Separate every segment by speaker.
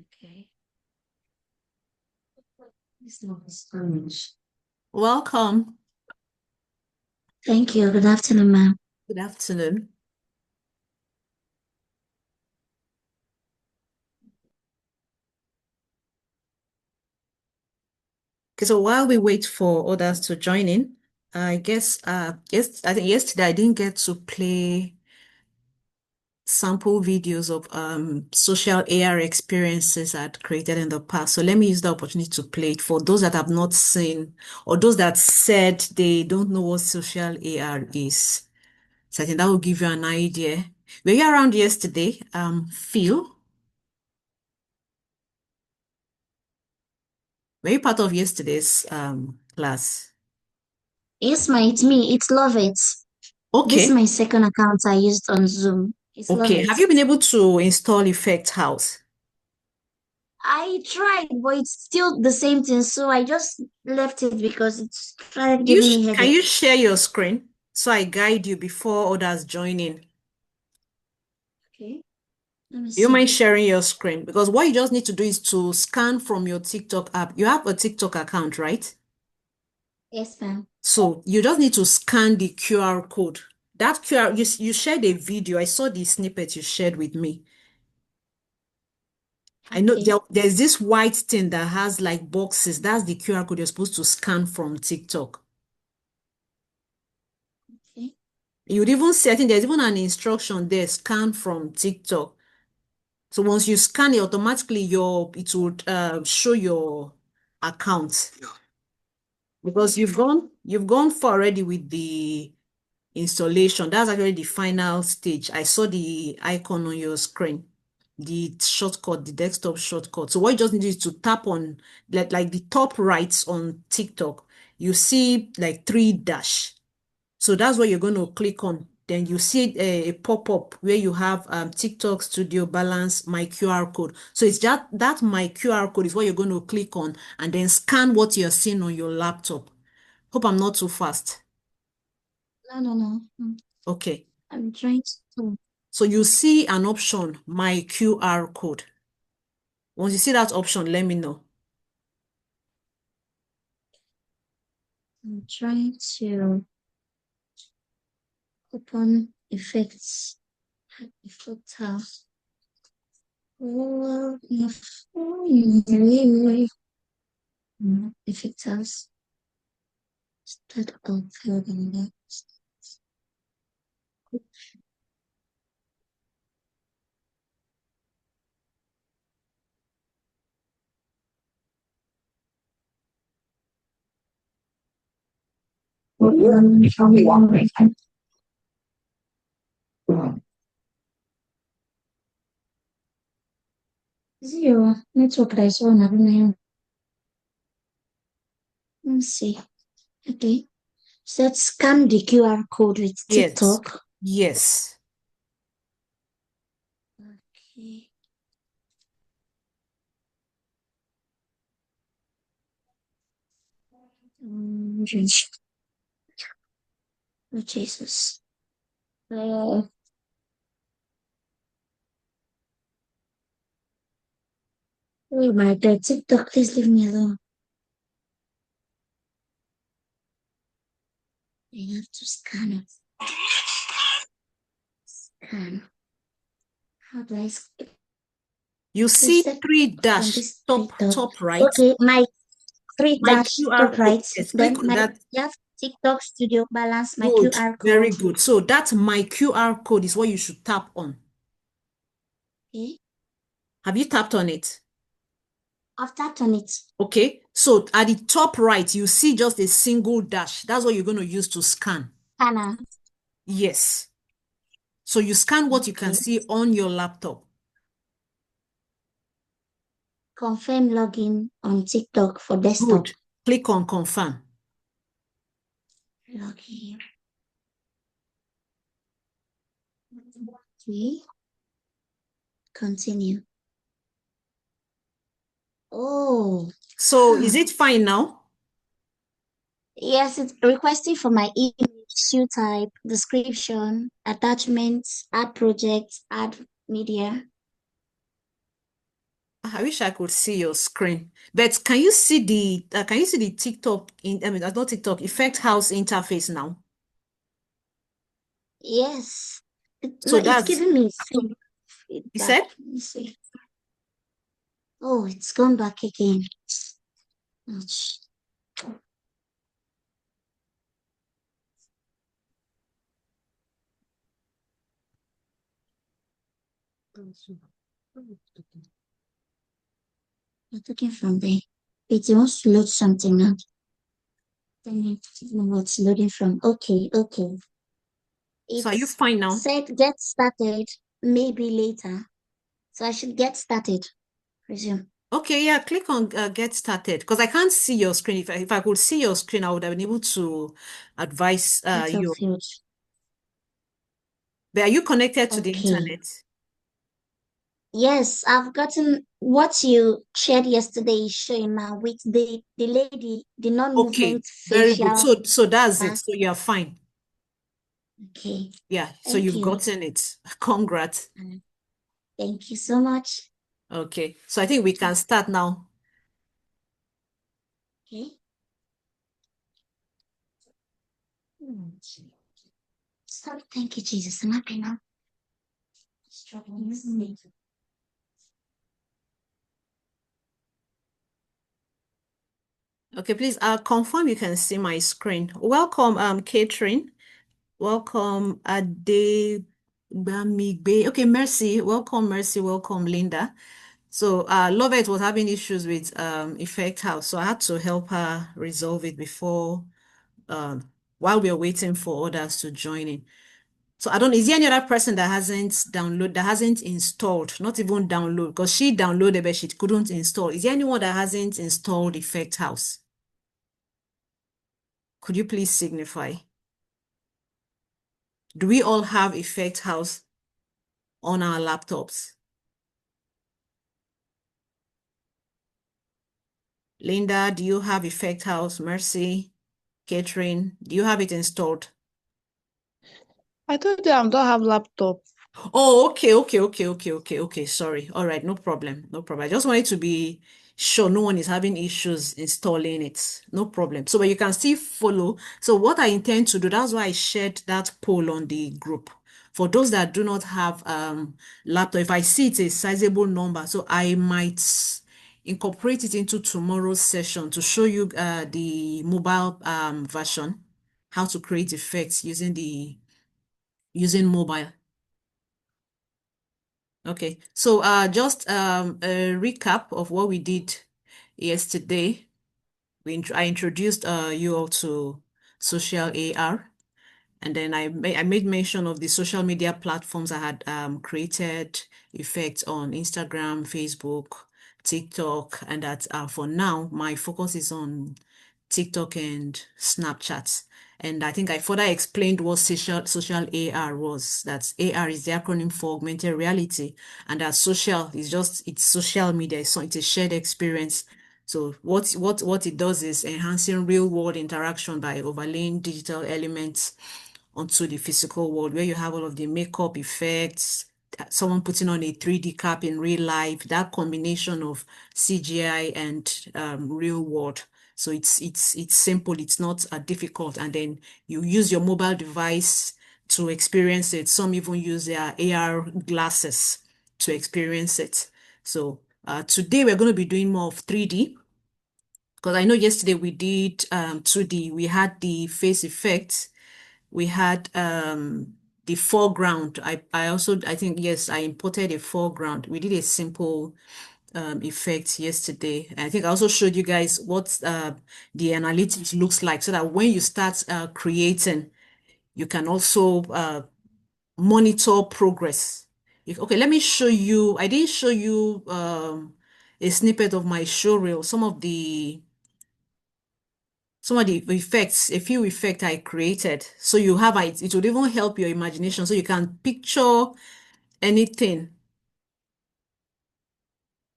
Speaker 1: Okay. This looks strange.
Speaker 2: Welcome.
Speaker 1: Thank you. Good afternoon, ma'am.
Speaker 2: Good afternoon. Okay, so while we wait for others to join in, I guess yes, I think yesterday I didn't get to play sample videos of social AR experiences I'd created in the past. So let me use the opportunity to play it for those that have not seen or those that said they don't know what social AR is. So I think that will give you an idea. Were you around yesterday? Phil, were you part of yesterday's class?
Speaker 1: Yes, ma, it's me. It's Love It. This is
Speaker 2: Okay.
Speaker 1: my second account I used on Zoom. It's Love
Speaker 2: Okay.
Speaker 1: It.
Speaker 2: Have you been able to install Effect House?
Speaker 1: I tried, but it's still the same thing, so I just left it because it's started
Speaker 2: You
Speaker 1: giving
Speaker 2: sh
Speaker 1: me
Speaker 2: can
Speaker 1: headache.
Speaker 2: you share your screen so I guide you before others join in?
Speaker 1: Okay, let me
Speaker 2: Do you
Speaker 1: see.
Speaker 2: mind sharing your screen? Because what you just need to do is to scan from your TikTok app. You have a TikTok account, right?
Speaker 1: Yes, ma'am.
Speaker 2: So you just need to scan the QR code. That QR, you shared a video. I saw the snippet you shared with me. I know
Speaker 1: Okay,
Speaker 2: there's this white thing that has like boxes. That's the QR code you're supposed to scan from TikTok.
Speaker 1: okay.
Speaker 2: You would even see, I think there's even an instruction there, scan from TikTok. So once you scan it, automatically it would show your account because you've gone for already with the installation. That's actually the final stage. I saw the icon on your screen, the shortcut, the desktop shortcut. So what you just need is to tap on like the top right on TikTok. You see like three dash. So that's what you're going to click on. Then you see a pop-up where you have TikTok Studio Balance My QR code. So it's just that My QR code is what you're going to click on and then scan what you're seeing on your laptop. Hope I'm not too fast.
Speaker 1: No, no, no.
Speaker 2: Okay.
Speaker 1: I'm trying to.
Speaker 2: So you see an option, My QR code. Once you see that option, let me know.
Speaker 1: I'm trying to open effects. Effect house. Oh, effect house. Start uploading that. Zero network that I saw on Avenue. Let's see. Okay. So let's scan the QR code with
Speaker 2: Yes.
Speaker 1: TikTok.
Speaker 2: Yes.
Speaker 1: Okay. Um, oh, Jesus. Uh, oh my God. TikTok, please leave me alone. I have to scan it. Scan. How do I
Speaker 2: You see
Speaker 1: reset
Speaker 2: three
Speaker 1: from
Speaker 2: dash
Speaker 1: this
Speaker 2: top
Speaker 1: TikTok?
Speaker 2: right.
Speaker 1: Okay, my three
Speaker 2: My
Speaker 1: dash
Speaker 2: QR
Speaker 1: top
Speaker 2: code.
Speaker 1: right.
Speaker 2: Yes,
Speaker 1: Then
Speaker 2: click on
Speaker 1: my
Speaker 2: that.
Speaker 1: yeah, TikTok Studio Balance my
Speaker 2: Good.
Speaker 1: QR
Speaker 2: Very
Speaker 1: code.
Speaker 2: good. So that My QR code is what you should tap on.
Speaker 1: Okay.
Speaker 2: Have you tapped on it?
Speaker 1: I've tapped on it.
Speaker 2: Okay. So at the top right, you see just a single dash. That's what you're going to use to scan.
Speaker 1: Hannah.
Speaker 2: Yes. So you scan what you can
Speaker 1: Okay.
Speaker 2: see on your laptop.
Speaker 1: Confirm login on TikTok for desktop.
Speaker 2: Good. Click on confirm.
Speaker 1: Login. Okay. Continue. Oh.
Speaker 2: So is it fine now?
Speaker 1: Yes, it's requesting for my email, shoe type, description, attachments, add projects, add media.
Speaker 2: I wish I could see your screen. But can you see the TikTok I mean, that's not TikTok, Effect House interface now?
Speaker 1: Yes. No,
Speaker 2: So
Speaker 1: it's
Speaker 2: that's
Speaker 1: giving me some
Speaker 2: you
Speaker 1: feedback.
Speaker 2: said?
Speaker 1: Let me see. Oh, it's gone back again. Ouch. Not looking from there. It wants to load something now. No, it's loading from. Okay, okay.
Speaker 2: So are you
Speaker 1: It's
Speaker 2: fine now?
Speaker 1: said get started maybe later. So I should get started. Resume.
Speaker 2: Okay, yeah, click on get started because I can't see your screen. If I could see your screen, I would have been able to advise you.
Speaker 1: Battlefield.
Speaker 2: But are you connected to the
Speaker 1: Okay.
Speaker 2: internet?
Speaker 1: Yes, I've gotten what you shared yesterday is showing now with the lady, the
Speaker 2: Okay,
Speaker 1: non-movement
Speaker 2: very good.
Speaker 1: facial
Speaker 2: So that's it.
Speaker 1: mask.
Speaker 2: So you're fine.
Speaker 1: Okay.
Speaker 2: Yeah, so
Speaker 1: Thank
Speaker 2: you've
Speaker 1: you.
Speaker 2: gotten it. Congrats.
Speaker 1: Thank you so much.
Speaker 2: Okay, so I think we can start now.
Speaker 1: Okay. So thank you, Jesus. I'm happy now. Struggling.
Speaker 2: Okay, please confirm you can see my screen. Welcome, Catherine. Welcome, Adebamigbe. Okay, Mercy. Welcome, Mercy. Welcome, Linda. So, Lovett was having issues with Effect House, so I had to help her resolve it before while we are waiting for others to join in. So I don't, is there any other person that hasn't installed, not even download, because she downloaded but she couldn't install. Is there anyone that hasn't installed Effect House? Could you please signify? Do we all have Effect House on our laptops? Linda, do you have Effect House? Mercy, Catherine, do you have it installed?
Speaker 3: I told you I don't have laptop.
Speaker 2: Oh, okay. Sorry. All right, no problem. No problem. I just wanted to be sure no one is having issues installing it. No problem. So, but you can still follow. So, what I intend to do, that's why I shared that poll on the group. For those that do not have laptop, if I see it's a sizable number, so I might incorporate it into tomorrow's session to show you the mobile version, how to create effects using mobile. Okay, so just a recap of what we did yesterday. I introduced you all to social AR. And then I made mention of the social media platforms I had created effects on Instagram, Facebook, TikTok, and that for now my focus is on TikTok and Snapchat. And I think I further explained what social AR was. That AR is the acronym for augmented reality, and that social is just it's social media. So it's a shared experience. So what it does is enhancing real world interaction by overlaying digital elements onto the physical world where you have all of the makeup effects, someone putting on a 3D cap in real life, that combination of CGI and real world. So it's simple, it's not difficult, and then you use your mobile device to experience it. Some even use their AR glasses to experience it. So today we're going to be doing more of 3D because I know yesterday we did 2D. We had the face effects, we had the foreground. I also I think yes, I imported a foreground. We did a simple effect yesterday. I think I also showed you guys what the analytics looks like so that when you start creating, you can also monitor progress. Okay, let me show you. I didn't show you a snippet of my show reel. Some of the effects, a few effects I created. So you have it would even help your imagination. So you can picture anything.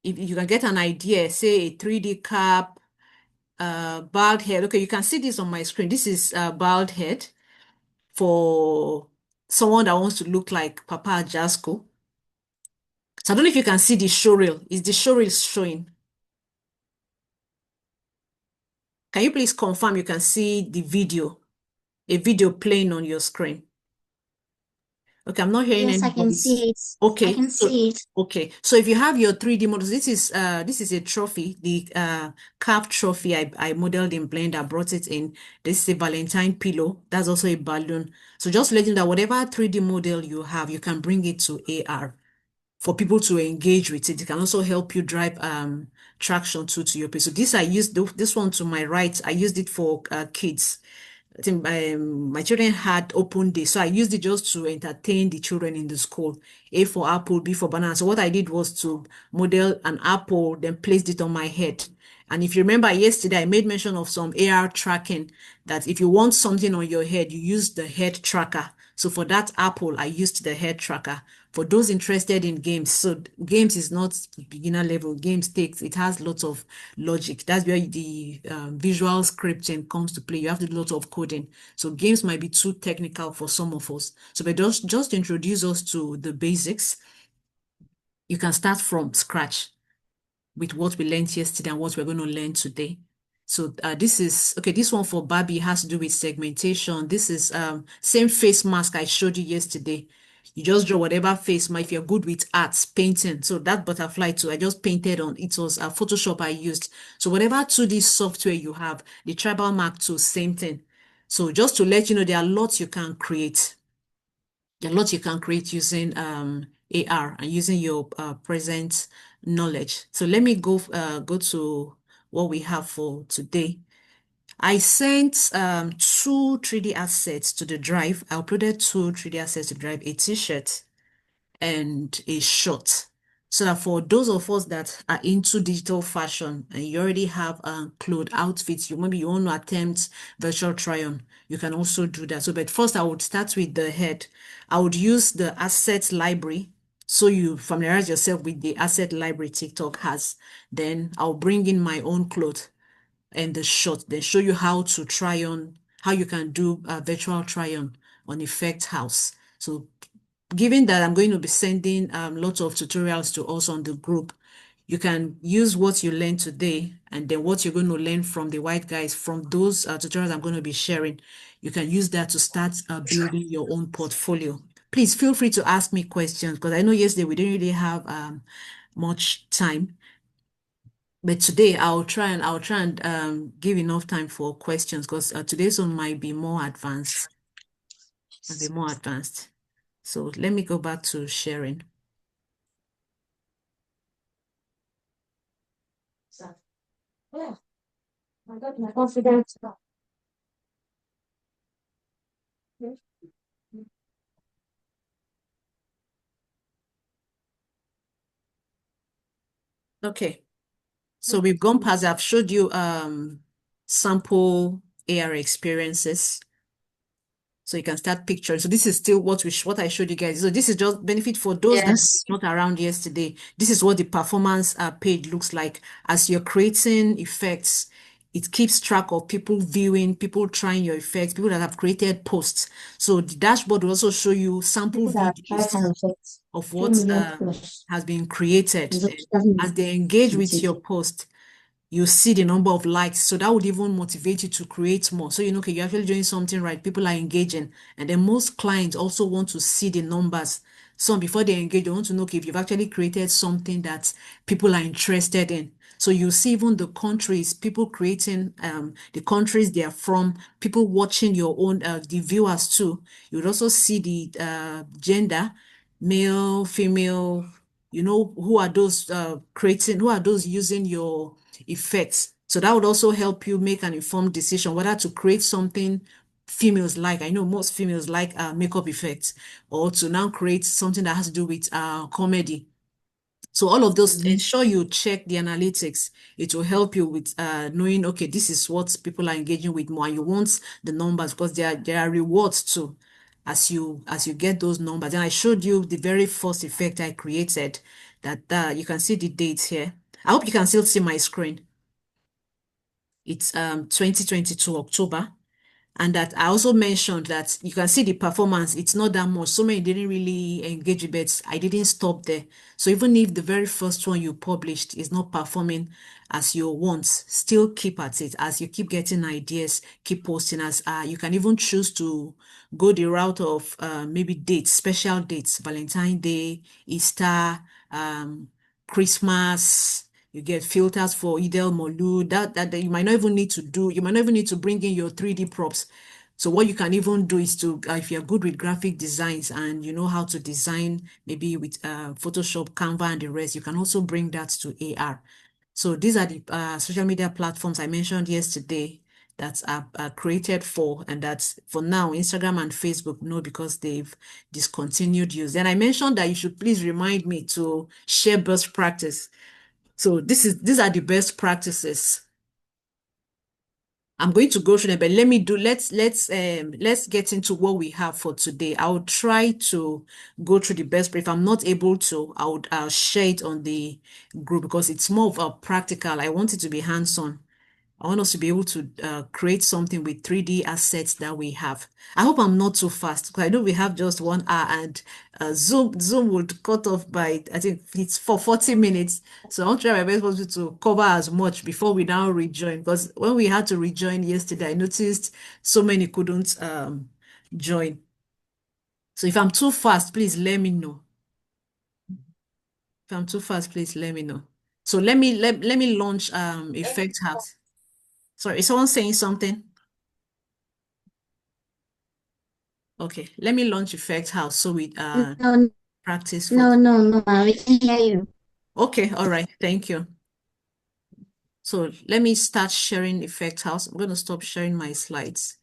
Speaker 2: If you can get an idea, say a 3D cap, bald head. Okay, you can see this on my screen. This is bald head for someone that wants to look like Papa Jasco. So I don't know if you can see the show reel. Is the show reel showing? Can you please confirm you can see the video, a video playing on your screen? Okay, I'm not hearing
Speaker 1: Yes, I can
Speaker 2: anybody's.
Speaker 1: see it. I
Speaker 2: Okay,
Speaker 1: can see it.
Speaker 2: okay. So if you have your 3D models, this is a trophy, the calf trophy I modeled in Blender, brought it in. This is a Valentine pillow. That's also a balloon. So just letting that whatever 3D model you have, you can bring it to AR for people to engage with it. It can also help you drive traction to your page. So this I used this one to my right. I used it for kids. I think my children had open day, so I used it just to entertain the children in the school. A for apple, B for banana. So what I did was to model an apple, then placed it on my head. And if you remember yesterday, I made mention of some AR tracking that if you want something on your head, you use the head tracker. So for that apple, I used the head tracker. For those interested in games, so games is not beginner level. Games takes, it has lots of logic. That's where the visual scripting comes to play. You have to do a lot of coding. So games might be too technical for some of us. So but just introduce us to the basics. You can start from scratch with what we learned yesterday and what we're going to learn today. So this is okay. This one for Barbie has to do with segmentation. This is same face mask I showed you yesterday. You just draw whatever face mask. If you're good with arts, painting. So that butterfly too, I just painted on. It was Photoshop I used. So whatever 2D software you have, the tribal mark too, same thing. So just to let you know, there are lots you can create. A lot you can create using AR and using your present knowledge. So let me go to what we have for today. I sent two 3D assets to the drive. I uploaded two 3D assets to the drive, a t-shirt and a short. So that for those of us that are into digital fashion and you already have clothes outfits, maybe you want to attempt virtual try-on, you can also do that. So, but first I would start with the head. I would use the asset library. So you familiarize yourself with the asset library TikTok has. Then I'll bring in my own clothes and the short, then show you how to try on, how you can do a virtual try on Effect House. So given that I'm going to be sending lots of tutorials to us on the group, you can use what you learned today and then what you're going to learn from the white guys from those tutorials I'm going to be sharing. You can use that to start building your own portfolio. Please feel free to ask me questions because I know yesterday we didn't really have much time. But today I'll try and give enough time for questions because today's one might be more advanced. Might be more advanced. So let me go back to sharing.
Speaker 1: Yeah, I got my confidence back.
Speaker 2: Okay. So we've gone past, I've showed you sample AR experiences. So you can start picturing. So this is still what I showed you guys. So this is just benefit for those that
Speaker 1: Yes.
Speaker 2: are not around yesterday. This is what the performance page looks like. As you're creating effects, it keeps track of people viewing, people trying your effects, people that have created posts. So the dashboard will also show you sample
Speaker 1: People that try
Speaker 2: videos
Speaker 1: some effects,
Speaker 2: of
Speaker 1: 2
Speaker 2: what
Speaker 1: million plus.
Speaker 2: has been created.
Speaker 1: Results doesn't
Speaker 2: As they engage with
Speaker 1: it.
Speaker 2: your post, you see the number of likes. So that would even motivate you to create more. So, okay, you're actually doing something right. People are engaging. And then most clients also want to see the numbers. Some before they engage, they want to know if you've actually created something that people are interested in. So you see even the countries, people creating the countries they are from, people watching your own, the viewers too. You would also see the gender, male, female, who are those who are those using your effects. So that would also help you make an informed decision whether to create something females like. I know most females like makeup effects, or to now create something that has to do with comedy. So all of those,
Speaker 1: Mhm.
Speaker 2: ensure you check the analytics. It will help you with knowing, okay, this is what people are engaging with more. And you want the numbers because there are rewards too as you get those numbers. And I showed you the very first effect I created that you can see the dates here. I hope you can still see my screen. It's 2022 October. And that I also mentioned that you can see the performance, it's not that much. So many didn't really engage with it. I didn't stop there. So even if the very first one you published is not performing as you want, still keep at it. As you keep getting ideas, keep posting. As you can even choose to go the route of maybe dates, special dates, Valentine's Day, Easter, Christmas. You get filters for Idel Molu. That you might not even need to do. You might not even need to bring in your 3D props. So what you can even do is to, if you're good with graphic designs and you know how to design maybe with Photoshop, Canva, and the rest, you can also bring that to AR. So these are the social media platforms I mentioned yesterday that are created for, and that's for now, Instagram and Facebook, no, because they've discontinued use. Then I mentioned that you should please remind me to share best practice. So these are the best practices. I'm going to go through them, but let's get into what we have for today. I'll try to go through the best, but if I'm not able to, I'll share it on the group because it's more of a practical. I want it to be hands-on. I want us to be able to create something with 3D assets that we have. I hope I'm not too fast because I know we have just 1 hour and Zoom would cut off by, I think it's for 40 minutes. So I'll try my best possible to cover as much before we now rejoin. Because when we had to rejoin yesterday, I noticed so many couldn't join. So if I'm too fast, please let me know. If I'm too fast, please let me know. So let me launch Effect House. Sorry, is someone saying something? Okay, let me launch Effect House so we
Speaker 1: No,
Speaker 2: practice for.
Speaker 1: no, we can hear you.
Speaker 2: Okay, all right, thank you. So let me start sharing Effect House. I'm going to stop sharing my slides.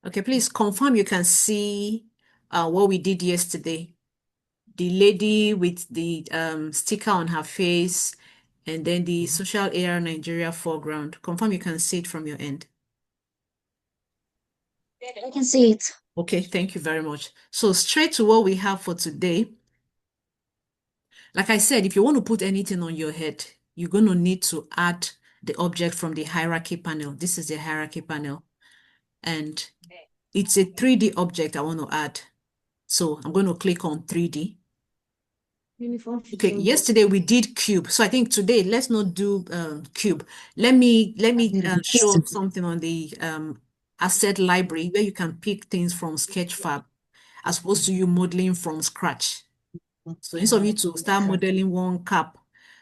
Speaker 2: Okay, please confirm you can see what we did yesterday. The lady with the sticker on her face and then the social AR Nigeria foreground. Confirm you can see it from your end.
Speaker 1: I can see it.
Speaker 2: Okay, thank you very much. So straight to what we have for today. Like I said, if you want to put anything on your head, you're going to need to add the object from the hierarchy panel. This is the hierarchy panel. And it's a 3D object I want to add. So I'm going to click on 3D. Okay, yesterday we did cube. So I think today, let's not do cube. Let me show something on the asset library where you can pick things from Sketchfab as opposed to you modeling from scratch. So instead of you to start modeling one cap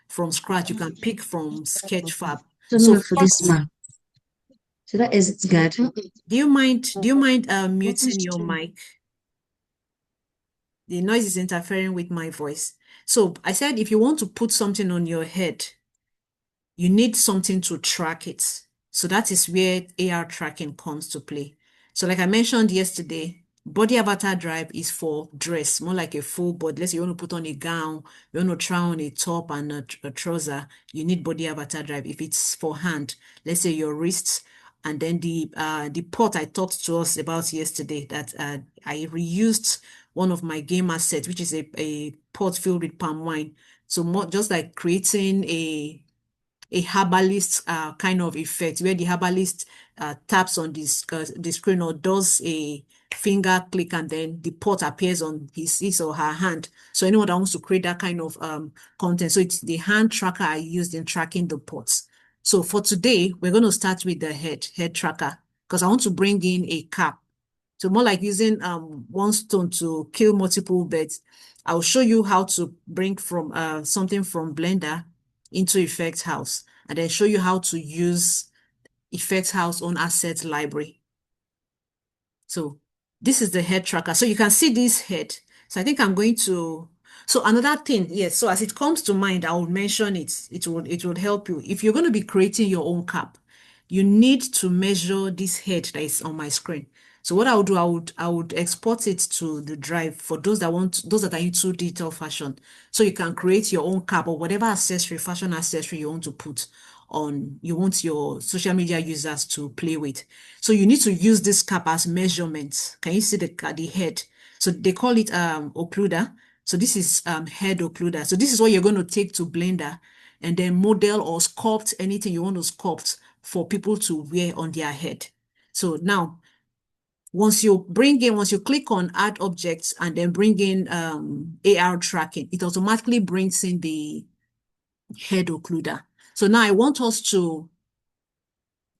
Speaker 2: from scratch, you can pick from Sketchfab. So
Speaker 1: For this man. So that is it's good.
Speaker 2: do you mind muting your mic? The noise is interfering with my voice. So I said if you want to put something on your head, you need something to track it. So that is where AR tracking comes to play. So like I mentioned yesterday, body avatar drive is for dress, more like a full body. Let's say you want to put on a gown, you want to try on a top and a trouser, you need body avatar drive. If it's for hand, let's say your wrists, and then the pot I talked to us about yesterday that I reused one of my game assets, which is a pot filled with palm wine. So more just like creating a herbalist kind of effect where the herbalist taps on the screen or does a finger click and then the pot appears on his or her hand. So anyone that wants to create that kind of content. So it's the hand tracker I used in tracking the pots. So for today, we're going to start with the head tracker because I want to bring in a cap. So more like using one stone to kill multiple birds. I'll show you how to bring from something from Blender into Effect House and then show you how to use Effect House on asset library. So this is the head tracker. So you can see this head. So I think I'm going to, so another thing, yes. So as it comes to mind, I will mention it. It would help you. If you're going to be creating your own cap, you need to measure this head that is on my screen. So what I would do, I would export it to the drive for those that are into digital fashion. So you can create your own cap or whatever fashion accessory you want to put on, you want your social media users to play with. So you need to use this cap as measurement. Can you see the head? So they call it occluder. So this is head occluder. So this is what you're going to take to Blender and then model or sculpt anything you want to sculpt for people to wear on their head. So now, once you click on add objects and then bring in AR tracking, it automatically brings in the head occluder. So now I want us to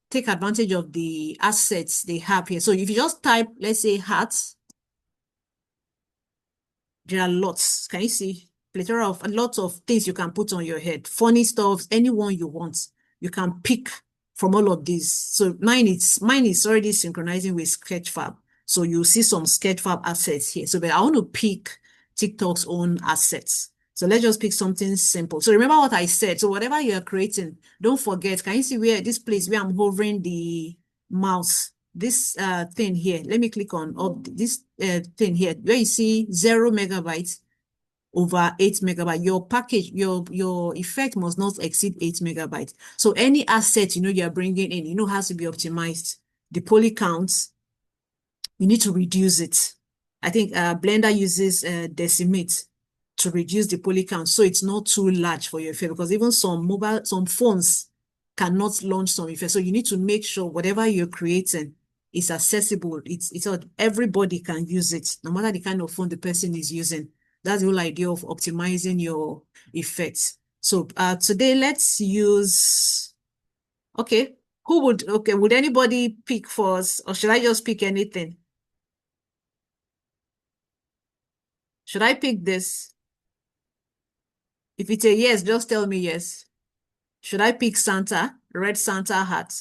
Speaker 2: take advantage of the assets they have here. So if you just type, let's say, hats, there are lots. Can you see? Plethora of lots of things you can put on your head. Funny stuff, anyone you want. You can pick from all of these. So mine is already synchronizing with Sketchfab. So you'll see some Sketchfab assets here. So but I want to pick TikTok's own assets. So let's just pick something simple. So remember what I said. So whatever you are creating, don't forget. Can you see where this place where I'm hovering the mouse? This thing here, let me click on this thing here, where you see 0 megabytes over 8 megabytes. Your package, your effect must not exceed 8 megabytes. So any asset you're bringing in, has to be optimized. The poly counts, you need to reduce it. I think Blender uses decimate to reduce the poly count, so it's not too large for your effect, because even some phones cannot launch some effect. So you need to make sure whatever you're creating is accessible. It's everybody can use it, no matter the kind of phone the person is using. That's the whole idea of optimizing your effects. So today let's use, okay, would anybody pick first, or should I just pick anything? Should I pick this? If it's a yes, just tell me yes. Should I pick Santa, red Santa hat,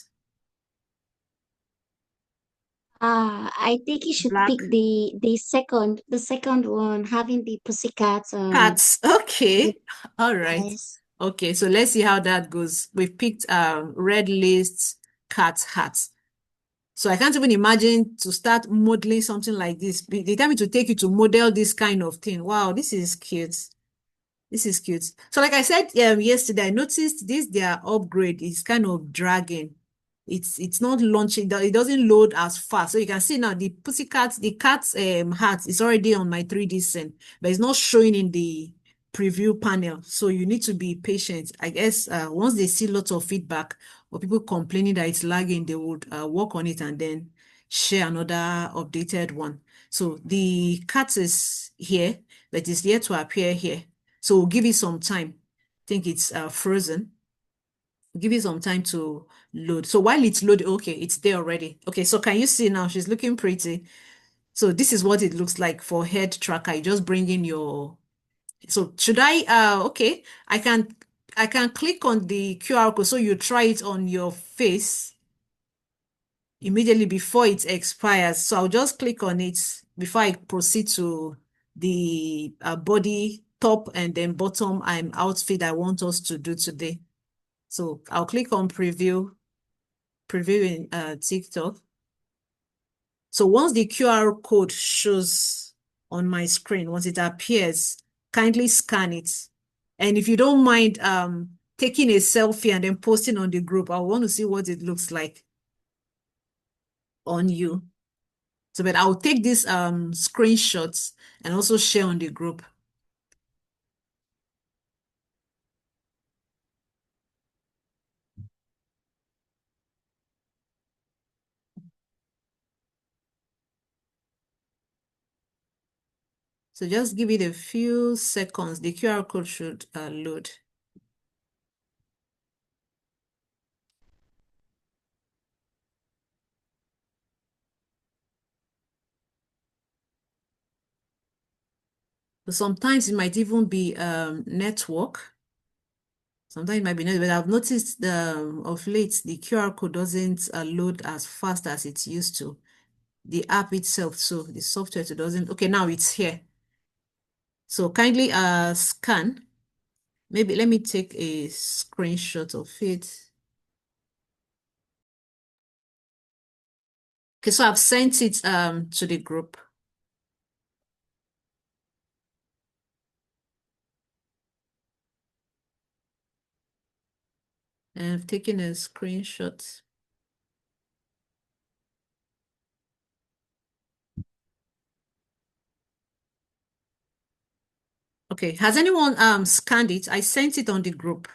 Speaker 1: I think you should
Speaker 2: black
Speaker 1: pick the second one, having the pussycat
Speaker 2: cats?
Speaker 1: with
Speaker 2: Okay, all right.
Speaker 1: eyes.
Speaker 2: Okay, so let's see how that goes. We've picked red list cat hat. So I can't even imagine to start modeling something like this. The time it will take you to model this kind of thing. Wow, this is cute. This is cute. So like I said yesterday, I noticed their upgrade is kind of dragging. It's not launching. It doesn't load as fast. So you can see now the cat's hat is already on my 3D scene, but it's not showing in the preview panel. So you need to be patient. I guess once they see lots of feedback or people complaining that it's lagging, they would work on it and then share another updated one. So the cat is here, but it's yet to appear here. So we'll give it some time. I think it's frozen. Give it some time to load. So while it's loaded, okay, it's there already. Okay, so can you see now? She's looking pretty. So this is what it looks like for head tracker. You just bring in your. So should I? Okay, I can click on the QR code. So you try it on your face immediately before it expires. So I'll just click on it before I proceed to the body top and then bottom outfit I want us to do today. So I'll click on preview in TikTok. So once the QR code shows on my screen, once it appears, kindly scan it. And if you don't mind taking a selfie and then posting on the group, I want to see what it looks like on you. So, but I'll take these screenshots and also share on the group. So just give it a few seconds. The QR code should load. So sometimes it might even be network. Sometimes it might be network, but I've noticed of late the QR code doesn't load as fast as it used to. The app itself, so the software it doesn't. Okay, now it's here. So kindly scan. Maybe let me take a screenshot of it. Okay, so I've sent it to the group. And I've taken a screenshot. Okay, has anyone scanned it? I sent it on the group.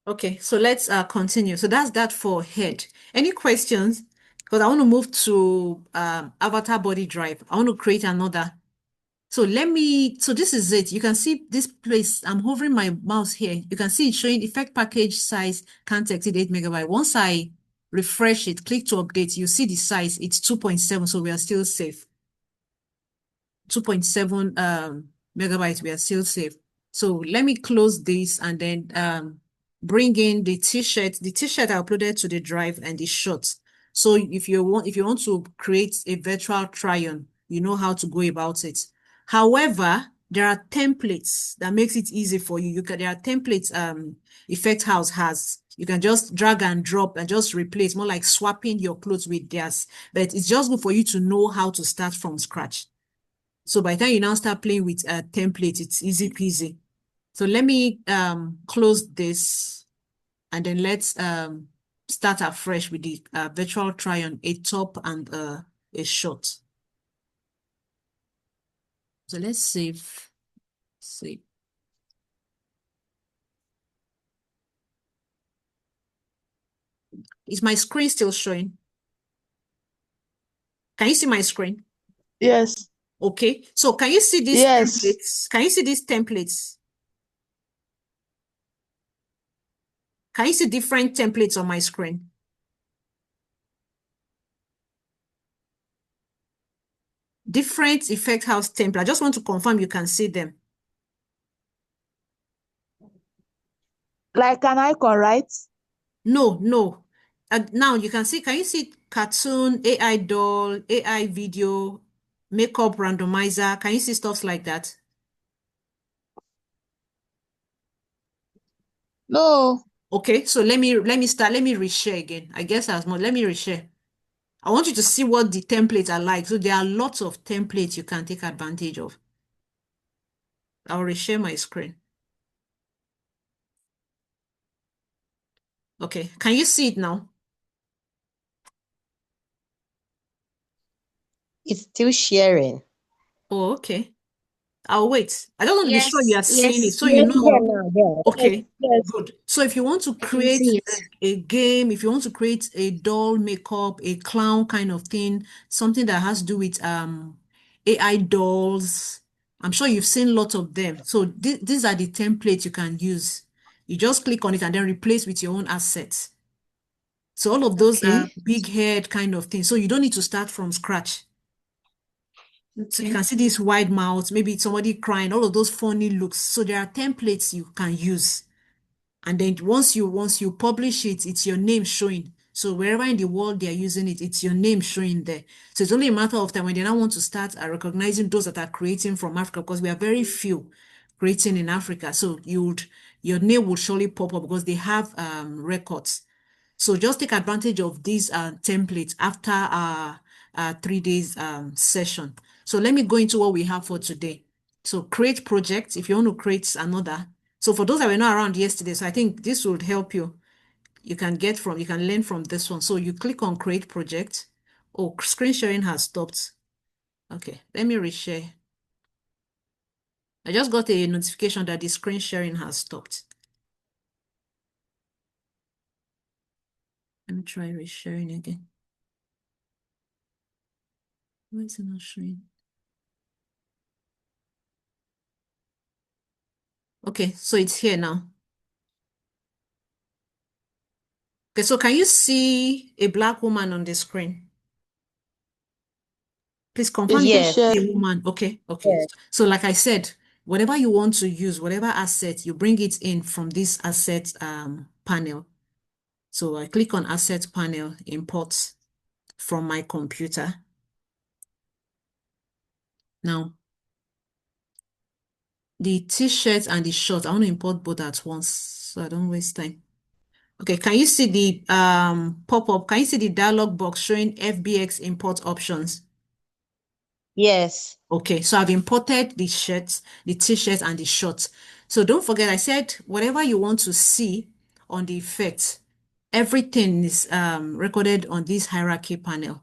Speaker 2: Okay, so let's continue. So that's that for head. Any questions? Because I want to move to avatar body drive. I want to create another. So so this is it. You can see this place. I'm hovering my mouse here. You can see it showing effect package size can't exceed 8 megabyte. Once I refresh it, click to update, you see the size. It's 2.7, so we are still safe. 2.7 megabytes, we are still safe. So let me close this and then bring in the t-shirt. The t-shirt I uploaded to the drive and the shorts. So if you want to create a virtual try-on, you know how to go about it. However, there are templates that makes it easy for you. There are templates Effect House has. You can just drag and drop and just replace, more like swapping your clothes with theirs. But it's just good for you to know how to start from scratch. So by the time you now start playing with a template, it's easy peasy. So let me close this and then let's start afresh with the virtual try on a top and a short. So let's save. Save. Is my screen still showing? Can you see my screen?
Speaker 3: Yes.
Speaker 2: Okay. So can you see these
Speaker 3: Yes.
Speaker 2: templates? Can you see these templates? Can you see different templates on my screen? Different Effect House template. I just want to confirm you can see them.
Speaker 3: Like an icon, right?
Speaker 2: No, no. Now you can you see cartoon, AI doll, AI video, makeup randomizer? Can you see stuff like that?
Speaker 3: No.
Speaker 2: Okay, so let me reshare again. I guess as more. Let me reshare. I want you to see what the templates are like. So there are lots of templates you can take advantage of. I'll reshare my screen. Okay, can you see it now?
Speaker 4: It's still sharing.
Speaker 2: Oh, okay. I'll wait. I just want to be sure you
Speaker 1: Yes,
Speaker 2: are seeing it
Speaker 1: yes,
Speaker 2: so you
Speaker 4: Yes,
Speaker 2: know.
Speaker 4: here now, there.
Speaker 2: Okay,
Speaker 3: Yes.
Speaker 2: good. So if you want to
Speaker 1: I can
Speaker 2: create
Speaker 1: see it.
Speaker 2: a game, if you want to create a doll makeup, a clown kind of thing, something that has to do with AI dolls, I'm sure you've seen lots of them. So these are the templates you can use. You just click on it and then replace with your own assets. So all of those
Speaker 1: Okay,
Speaker 2: big head kind of things. So you don't need to start from scratch. So you
Speaker 1: okay,
Speaker 2: can see this wide mouth, maybe it's somebody crying, all of those funny looks. So there are templates you can use. And then once you publish it, it's your name showing. So wherever in the world they are using it, it's your name showing there. So it's only a matter of time when they now want to start recognizing those that are creating from Africa, because we are very few creating in Africa. So your name will surely pop up because they have records. So just take advantage of these templates after our 3 days session. So let me go into what we have for today. So create projects. If you want to create another. So for those that were not around yesterday, so I think this would help you. You can learn from this one. So you click on create project. Oh, screen sharing has stopped. Okay, let me reshare. I just got a notification that the screen sharing has stopped. Let me try resharing again. Why is it not showing? Okay, so it's here now. Okay, so can you see a black woman on the screen? Please confirm you
Speaker 3: It's
Speaker 4: Yes,
Speaker 2: see
Speaker 3: shared.
Speaker 2: a woman. Okay, okay.
Speaker 4: yes.
Speaker 2: So like I said, whatever you want to use, whatever asset, you bring it in from this asset panel. So I click on asset panel, import from my computer. Now, the t-shirt and the short, I want to import both at once so I don't waste time. Okay, can you see the pop-up? Can you see the dialog box showing FBX import options?
Speaker 4: Yes.
Speaker 2: Okay, so I've imported the shirts, the t-shirts, and the shorts. So don't forget, I said whatever you want to see on the effect, everything is recorded on this hierarchy panel.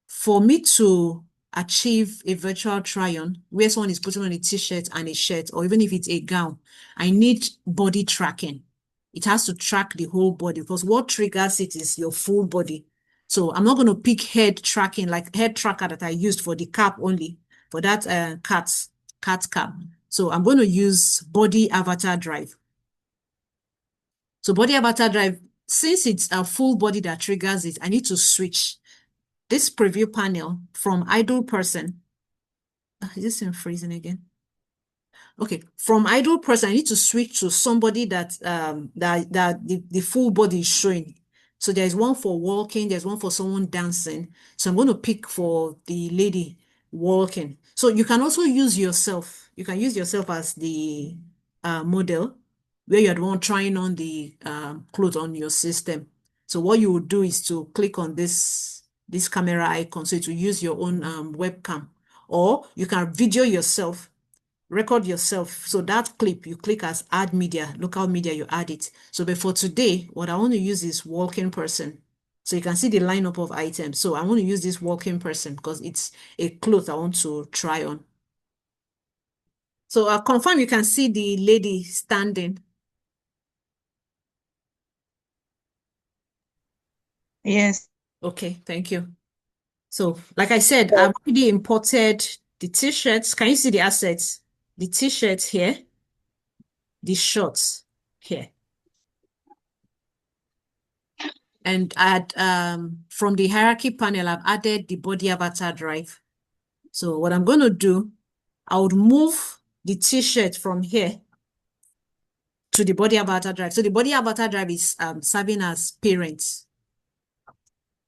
Speaker 2: For me to achieve a virtual try-on, where someone is putting on a t-shirt and a shirt, or even if it's a gown, I need body tracking. It has to track the whole body because what triggers it is your full body. So I'm not going to pick head tracking, like head tracker that I used for the cap only, for that cat cap. So I'm going to use body avatar drive. So body avatar drive, since it's a full body that triggers it, I need to switch this preview panel from idle person. Is this in freezing again? Okay, from idle person, I need to switch to somebody that the full body is showing. So there's one for walking, there's one for someone dancing. So I'm going to pick for the lady walking. So you can also use yourself. You can use yourself as the model where you're the one trying on the clothes on your system. So what you would do is to click on this camera icon. So to use your own webcam, or you can video yourself, record yourself. So that clip, you click as add media, local media, you add it. So before today, what I want to use is walking person. So you can see the lineup of items. So I want to use this walking person because it's a cloth I want to try on. So I confirm you can see the lady standing.
Speaker 3: Yes.
Speaker 2: Okay, thank you. So like I said, I've already imported the t-shirts. Can you see the assets? The t-shirts here, the shorts here. And add from the hierarchy panel, I've added the body avatar drive. So what I'm going to do, I would move the t-shirt from here to the body avatar drive. So the body avatar drive is serving as parents.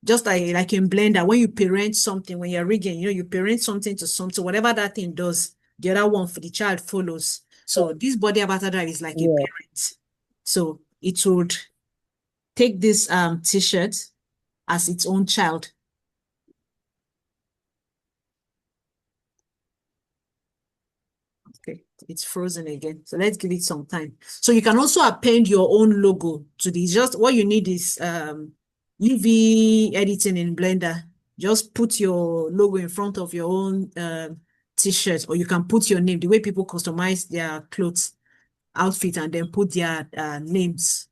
Speaker 2: Just like in Blender, when you parent something, when you're rigging, you parent something to something, whatever that thing does, the other one for the child follows. So this body avatar drive is like a parent. So it would take this t-shirt as its own child. Okay, it's frozen again. So let's give it some time. So you can also append your own logo to this. Just what you need is UV editing in Blender. Just put your logo in front of your own t-shirt, or you can put your name, the way people customize their clothes, outfit, and then put their names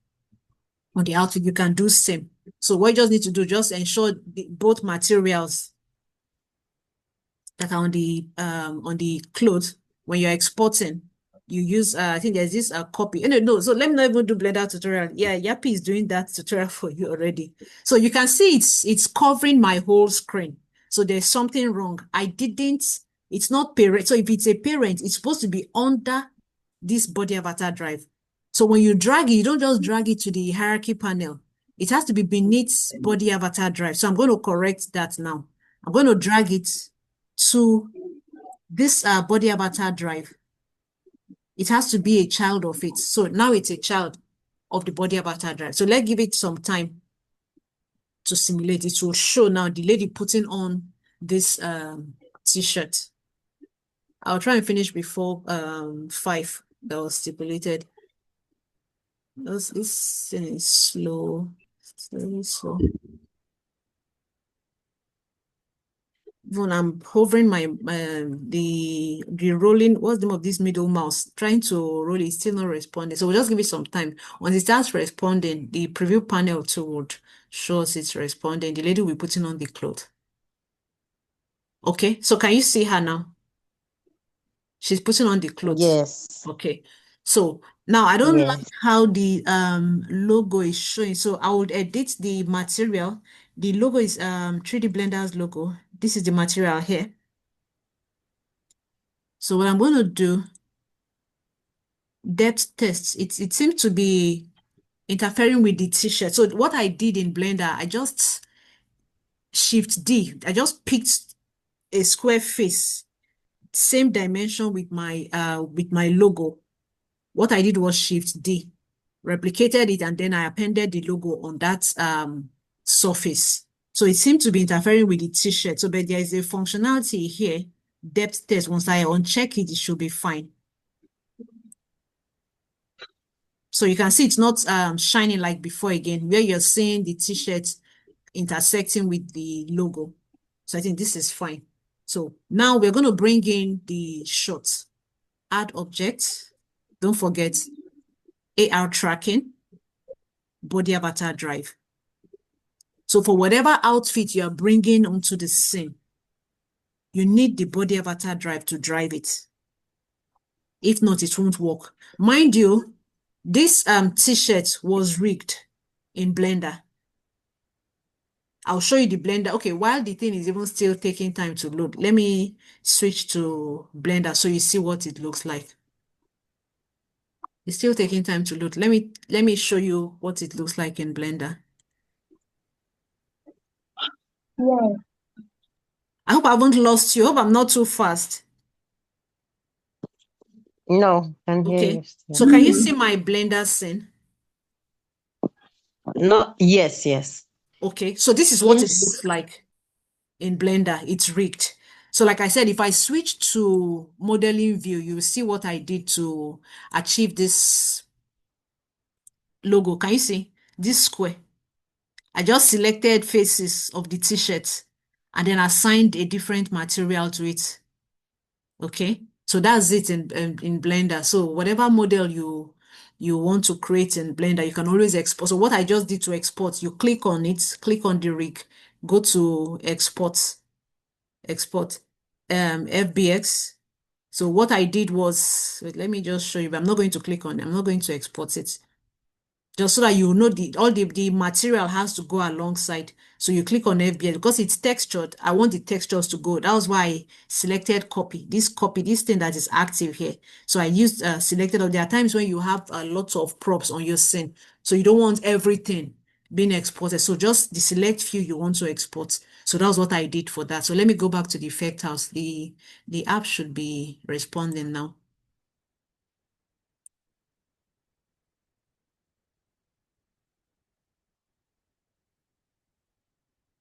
Speaker 2: on the outfit. You can do same. So what you just need to do, just ensure both materials that are on the clothes, when you're exporting, you use I think there's this copy. No, so let me not even do Blender tutorial. Yeah, Yappy is doing that tutorial for you already. So you can see it's covering my whole screen. So there's something wrong. It's not parent. So if it's a parent, it's supposed to be under this body avatar drive. So when you drag it, you don't just drag it to the hierarchy panel. It has to be beneath body avatar drive. So I'm going to correct that now. I'm going to drag it to this body avatar drive. It has to be a child of it. So now it's a child of the body avatar drive. So let's give it some time to simulate. It will show now the lady putting on this t-shirt. I'll try and finish before 5 that was stipulated. This thing is slow, very slow. When I'm hovering my the rolling, what's the name of this middle mouse, trying to roll it, still not responding. So we'll just give it some time. Once it starts responding, the preview panel tool would show us it's responding. The lady will be putting on the cloth. Okay, so can you see her now? She's putting on the clothes.
Speaker 4: Yes.
Speaker 2: Okay, so now I don't like
Speaker 4: Yes.
Speaker 2: how the logo is showing. So I would edit the material. The logo is 3D Blender's logo. This is the material here. So what I'm going to do, depth tests, it seems to be interfering with the t-shirt. So what I did in Blender, I just Shift D. I just picked a square face, same dimension with my logo. What I did was Shift D, replicated it, and then I appended the logo on that surface. So it seemed to be interfering with the t-shirt. So but there is a functionality here, depth test. Once I uncheck it, it should be fine. So you can see it's not shining like before again, where you're seeing the t-shirt intersecting with the logo. So I think this is fine. So now we're going to bring in the shot. Add object. Don't forget AR tracking. body avatar drive. So for whatever outfit you are bringing onto the scene, you need the body avatar drive to drive it. If not, it won't work. Mind you, this t-shirt was rigged in Blender. I'll show you the Blender. Okay, while the thing is even still taking time to load, let me switch to Blender so you see what it looks like. It's still taking time to load. Let me show you what it looks like in Blender.
Speaker 1: Yeah.
Speaker 2: I hope I haven't lost you. I hope I'm not too fast.
Speaker 4: No, can hear
Speaker 2: Okay.
Speaker 4: you still.
Speaker 2: So can you see my Blender scene?
Speaker 4: No, yes, yes.
Speaker 2: Okay. So this is what it
Speaker 1: Yes.
Speaker 2: looks like in Blender. It's rigged. So like I said, if I switch to modeling view, you will see what I did to achieve this logo. Can you see this square? I just selected faces of the t-shirt and then assigned a different material to it. Okay, so that's it in Blender. So whatever model you want to create in Blender, you can always export. So what I just did to export, you click on it, click on the rig, go to export FBX. So what I did was, wait, let me just show you, but I'm not going to click on it. I'm not going to export it. Just so that you know all the material has to go alongside. So you click on FBX because it's textured. I want the textures to go. That was why I selected copy. This thing that is active here. So I used selected. There are times when you have lots of props on your scene. So you don't want everything being exported. So just the select few you want to export. So that was what I did for that. So let me go back to the effect house. The app should be responding now.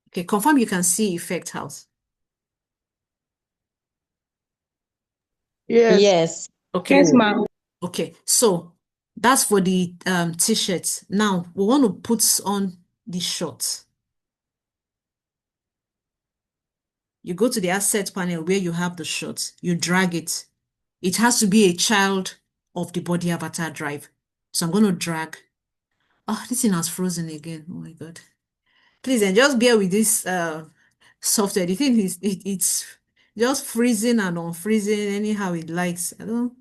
Speaker 2: Okay, confirm you can see effect house.
Speaker 3: Yes.
Speaker 4: Yes.
Speaker 2: Okay.
Speaker 3: Yes, ma'am.
Speaker 2: Okay, so that's for the t-shirts. Now we want to put on the shorts. You go to the asset panel where you have the shorts. You drag it. It has to be a child of the body avatar drive. So I'm going to drag. Oh, this thing has frozen again. Oh my God. Please, and just bear with this software. The thing is, it's just freezing and unfreezing anyhow it likes. I don't.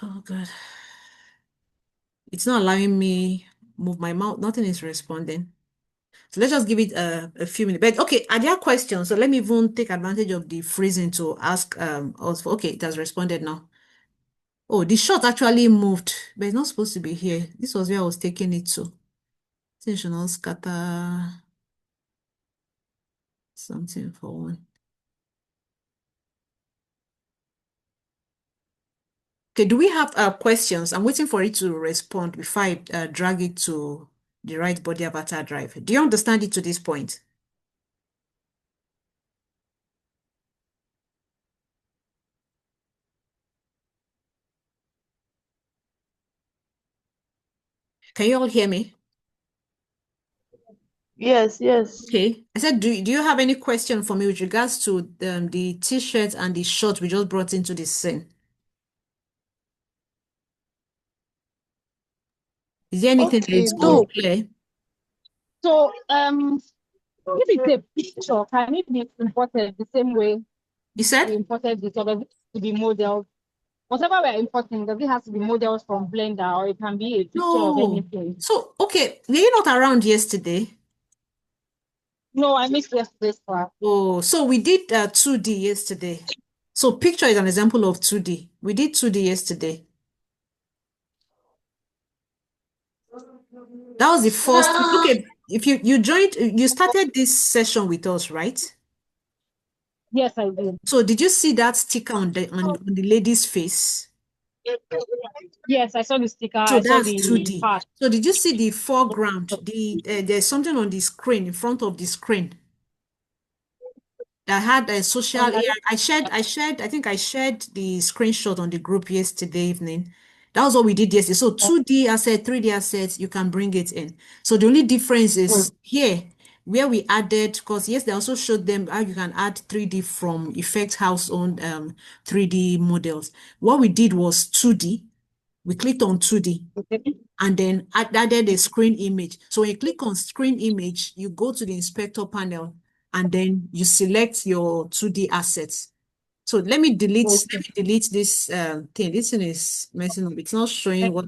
Speaker 2: Oh God. It's not allowing me move my mouth. Nothing is responding. So let's just give it a few minutes. But okay, are there questions? So let me even take advantage of the freezing to ask us for, okay, it has responded now. Oh, the shot actually moved, but it's not supposed to be here. This was where I was taking it to. Think should not scatter something for one. Okay, do we have questions? I'm waiting for it to respond before I drag it to the right body avatar drive. Do you understand it to this point? Can you all hear me?
Speaker 3: Yes, yes.
Speaker 2: Okay. I said, do you have any question for me with regards to the t-shirt and the short we just brought into this scene? Is there anything that
Speaker 3: Okay,
Speaker 2: is
Speaker 3: though.
Speaker 2: unclear?
Speaker 3: So, if it's a picture, can it be imported the same way
Speaker 2: You
Speaker 3: we
Speaker 2: said?
Speaker 3: imported this, or does it have to be modeled? Whatever we're importing, does it have to be models from Blender, or it can be a picture of
Speaker 2: No.
Speaker 3: anything?
Speaker 2: So, okay, were you not around yesterday?
Speaker 3: No, I missed yesterday's class.
Speaker 2: Oh, so we did 2D yesterday. So picture is an example of 2D. We did 2D yesterday. That was the first. Okay, if you joined, you started this session with us, right?
Speaker 3: Yes, I did.
Speaker 2: So did you see that sticker on the lady's face?
Speaker 3: Yes, I saw the sticker.
Speaker 2: So
Speaker 3: I saw
Speaker 2: that's
Speaker 3: the
Speaker 2: 2D.
Speaker 3: part.
Speaker 2: So did you see the foreground? There's something on the screen, in front of the screen, that had a social
Speaker 3: On
Speaker 2: AI.
Speaker 3: the,
Speaker 2: I think I shared the screenshot on the group yesterday evening. That was what we did yesterday. So 2D asset, 3D assets, you can bring it in. So the only difference is here where we added, because yes, they also showed them how you can add 3D from Effect House own 3D models. What we did was 2D. We clicked on 2D
Speaker 3: Okay.
Speaker 2: and then added a screen image. So when you click on screen image, you go to the inspector panel and then you select your 2D assets. So let me delete this thing. This thing is messing up. It's not showing what,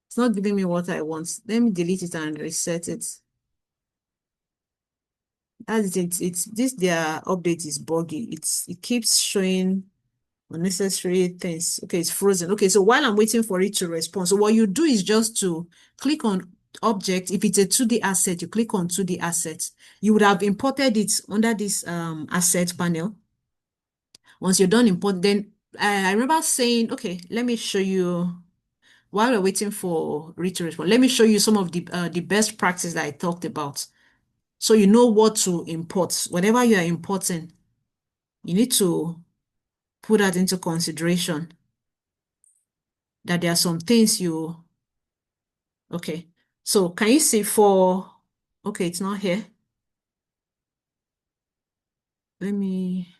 Speaker 2: it's not giving me what I want. Let me delete it and reset it. That's it. It's this their update is buggy. It keeps showing unnecessary things. Okay, it's frozen. Okay, so while I'm waiting for it to respond, so what you do is just to click on object. If it's a 2D asset, you click on 2D assets. You would have imported it under this asset panel. Once you're done importing, then I remember saying, okay, let me show you while we're waiting for Rich to respond. Let me show you some of the best practice that I talked about. So you know what to import. Whenever you are importing, you need to put that into consideration that there are some things you, okay. So can you see for, okay, it's not here. Let me,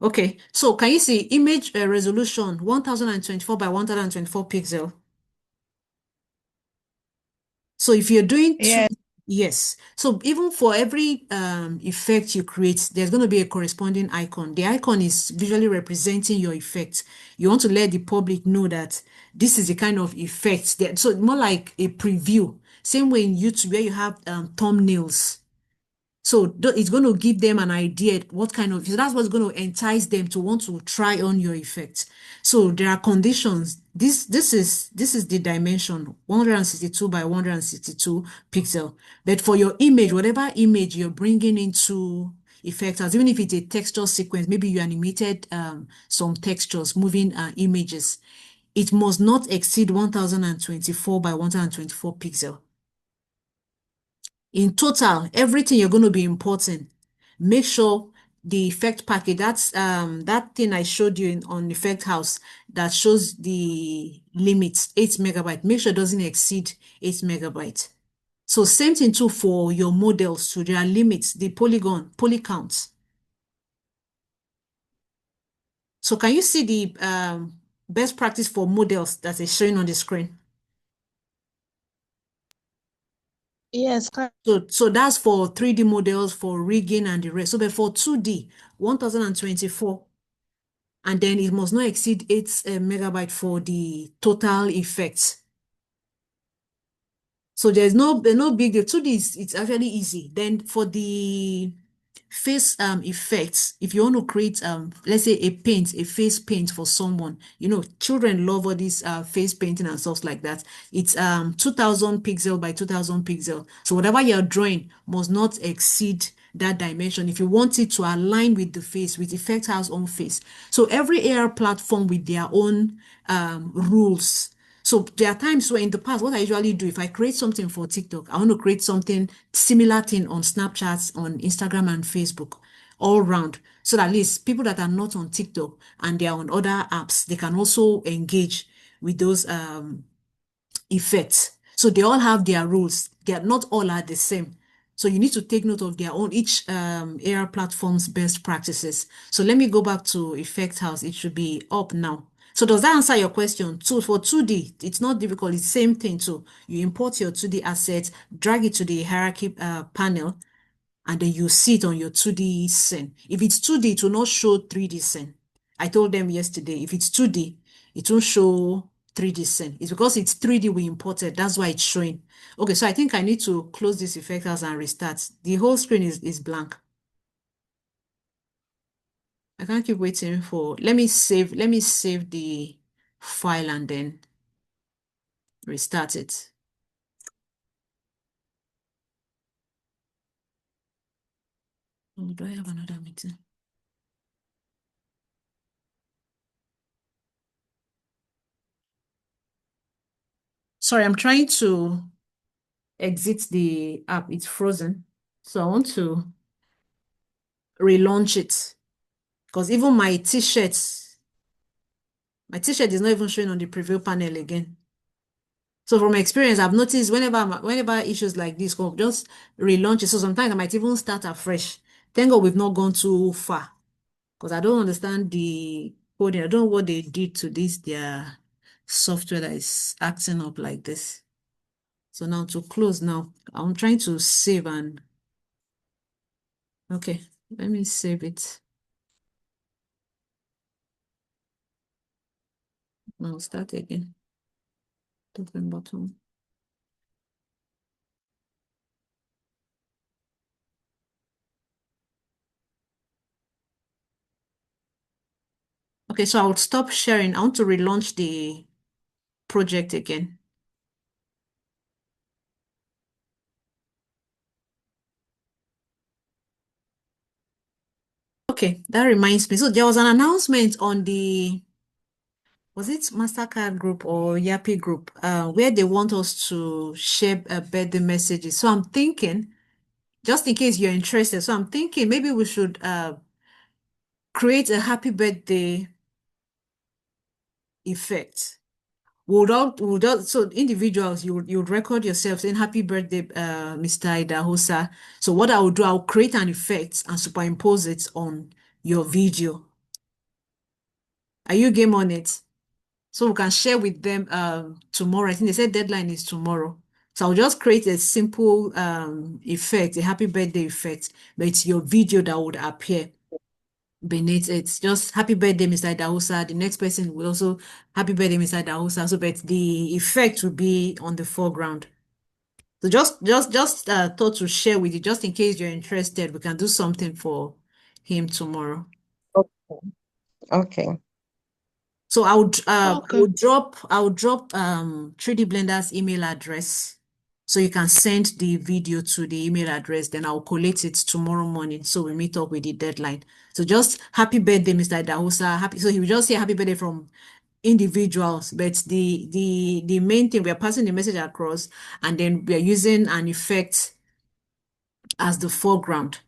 Speaker 2: okay. So can you see image resolution 1024 by 1024 pixel? So if you're doing two,
Speaker 4: Yeah.
Speaker 2: yes. So even for every effect you create, there's going to be a corresponding icon. The icon is visually representing your effect. You want to let the public know that this is the kind of effect that, so more like a preview. Same way in YouTube where you have thumbnails. So it's going to give them an idea what kind of, so that's what's going to entice them to want to try on your effect. So there are conditions. This is the dimension 162 by 162 pixel. But for your image, whatever image you're bringing into effect, as even if it's a texture sequence, maybe you animated some textures, moving images, it must not exceed 1024 by 1024 pixel. In total, everything you're going to be importing, make sure the effect package, that's that thing I showed you on Effect House that shows the limits, 8 MB. Make sure it doesn't exceed 8 MB. So same thing too for your models too. There are limits, the poly counts. So can you see the best practice for models that is showing on the screen?
Speaker 4: Yes.
Speaker 2: So that's for 3D models, for rigging and the rest. So but for 2D, 1024, and then it must not exceed 8 MB for the total effect. So there's no big deal. 2D it's actually easy. Then for the face effects, if you want to create let's say a face paint for someone, children love all these face painting and stuff like that. It's 2000 pixel by 2000 pixel. So whatever you're drawing must not exceed that dimension if you want it to align with the face, with Effect House own face. So every AR platform with their own rules. So there are times where in the past, what I usually do, if I create something for TikTok, I want to create something similar thing on Snapchat, on Instagram and Facebook, all round. So that at least people that are not on TikTok and they are on other apps, they can also engage with those effects. So they all have their rules. They are not all are the same. So you need to take note of their own, each AR platform's best practices. So let me go back to Effect House. It should be up now. So does that answer your question? So for 2D, it's not difficult. It's the same thing too. You import your 2D assets, drag it to the hierarchy panel, and then you see it on your 2D scene. If it's 2D, it will not show 3D scene. I told them yesterday, if it's 2D, it won't show 3D scene. It's because it's 3D we imported. That's why it's showing. Okay, so I think I need to close this effect house and restart. The whole screen is blank. I can't keep waiting for, let me save the file and then restart it. Oh, do I have another meeting? Sorry, I'm trying to exit the app. It's frozen. So I want to relaunch it because even my t-shirt is not even showing on the preview panel again. So from experience, I've noticed whenever issues like this come, just relaunch it. So sometimes I might even start afresh. Thank God we've not gone too far because I don't understand the coding. I don't know what they did to this their software that is acting up like this. So now to close now, I'm trying to save and okay, let me save it. Now start again. Top and bottom. Okay, so I would stop sharing. I want to relaunch the project again. Okay, that reminds me. So there was an announcement on was it MasterCard group or Yapi group, where they want us to share birthday messages. So I'm thinking, just in case you're interested, so I'm thinking maybe we should create a happy birthday effect. So individuals, you would record yourself saying happy birthday, Mr. Idahosa. So what I would do, I'll create an effect and superimpose it on your video. Are you game on it? So we can share with them tomorrow. I think they said deadline is tomorrow. So I'll just create a simple effect, a happy birthday effect, but it's your video that would appear beneath it. Just happy birthday, Mr. Dahusa. The next person will also happy birthday, Mr. Dahusa. So but the effect will be on the foreground. So just thought to share with you, just in case you're interested, we can do something for him tomorrow.
Speaker 4: Okay. Okay.
Speaker 2: So I would
Speaker 3: Okay.
Speaker 2: I would drop 3D Blender's email address so you can send the video to the email address. Then I'll collate it tomorrow morning. So we meet up with the deadline. So just happy birthday, Mr. Dahusa. Happy. So he will just say happy birthday from individuals, but the main thing, we are passing the message across, and then we are using an effect as the foreground.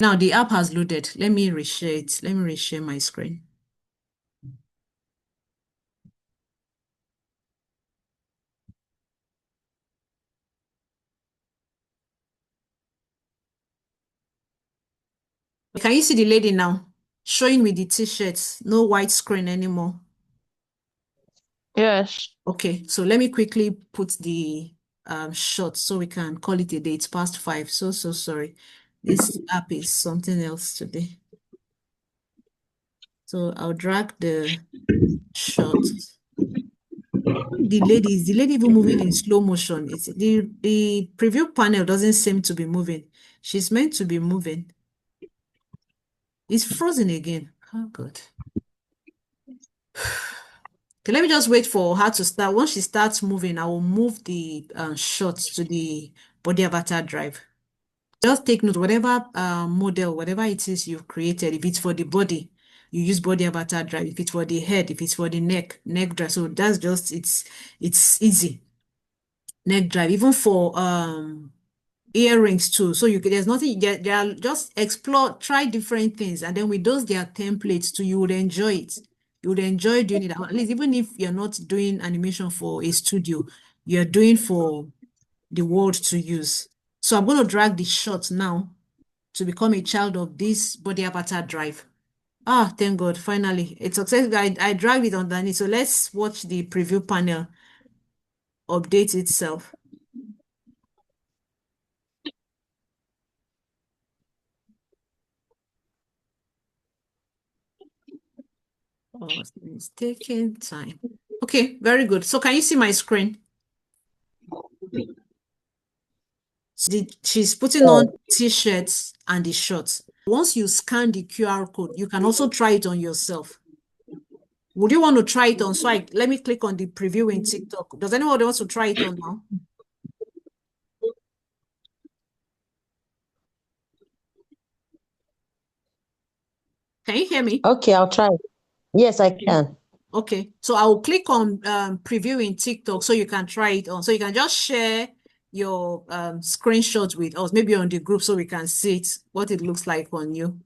Speaker 2: Now the app has loaded. Let me reshare it. Let me reshare my screen. Can you see the lady now? Showing with the t-shirts, no white screen anymore.
Speaker 4: Yes.
Speaker 2: Okay, so let me quickly put the shot so we can call it a day. It's past 5. So sorry. This app is something else today. So I'll drag the shot. The lady, is the lady even moving in slow motion? It's the preview panel doesn't seem to be moving. She's meant to be moving. It's frozen again. Oh God. Okay, let me just wait for her to start. Once she starts moving, I will move the shots to the body avatar drive. Just take note, whatever model, whatever it is you've created, if it's for the body, you use body avatar drive. If it's for the head, if it's for the neck drive. So that's just, it's easy. Neck drive, even for earrings too. So there's nothing, they are just explore, try different things. And then with those, their templates too, you would enjoy it. You would enjoy doing it. At least even if you're not doing animation for a studio, you're doing for the world to use. So I'm going to drag the shot now to become a child of this body avatar drive. Ah, thank God, finally. It's successful. I dragged it underneath. So let's watch the preview panel update itself. Oh, it's taking time. Okay, very good. So can you see my screen? She's putting
Speaker 4: Yes.
Speaker 2: on t-shirts and the shorts. Once you scan the QR code, you can also try it on yourself. Would you want to try it on? So let me click on the preview in TikTok. Does anyone want to try it on now? Can you hear me?
Speaker 4: Okay, I'll try. Yes, I
Speaker 2: Okay.
Speaker 4: can.
Speaker 2: Okay, so I will click on preview in TikTok so you can try it on. So you can just share your screenshot with us, maybe on the group, so we can see it, what it looks like on you.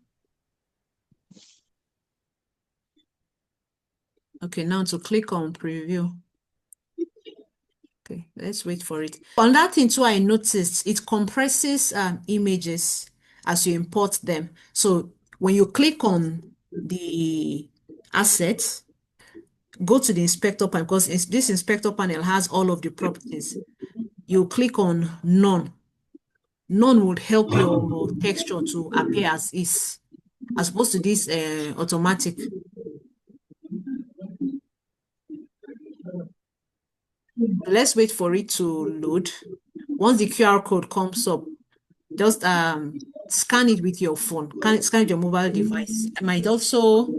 Speaker 2: Okay, now to click on preview. Okay, let's wait for it. On that thing too, I noticed it compresses images as you import them. So when you click on the assets, go to the inspector panel because this inspector panel has all of the properties. You click on none. None would help your texture to appear as is, as opposed to this automatic. Let's wait for it to load. Once the QR code comes up, just scan it with your phone. Scan it with your mobile device. I might also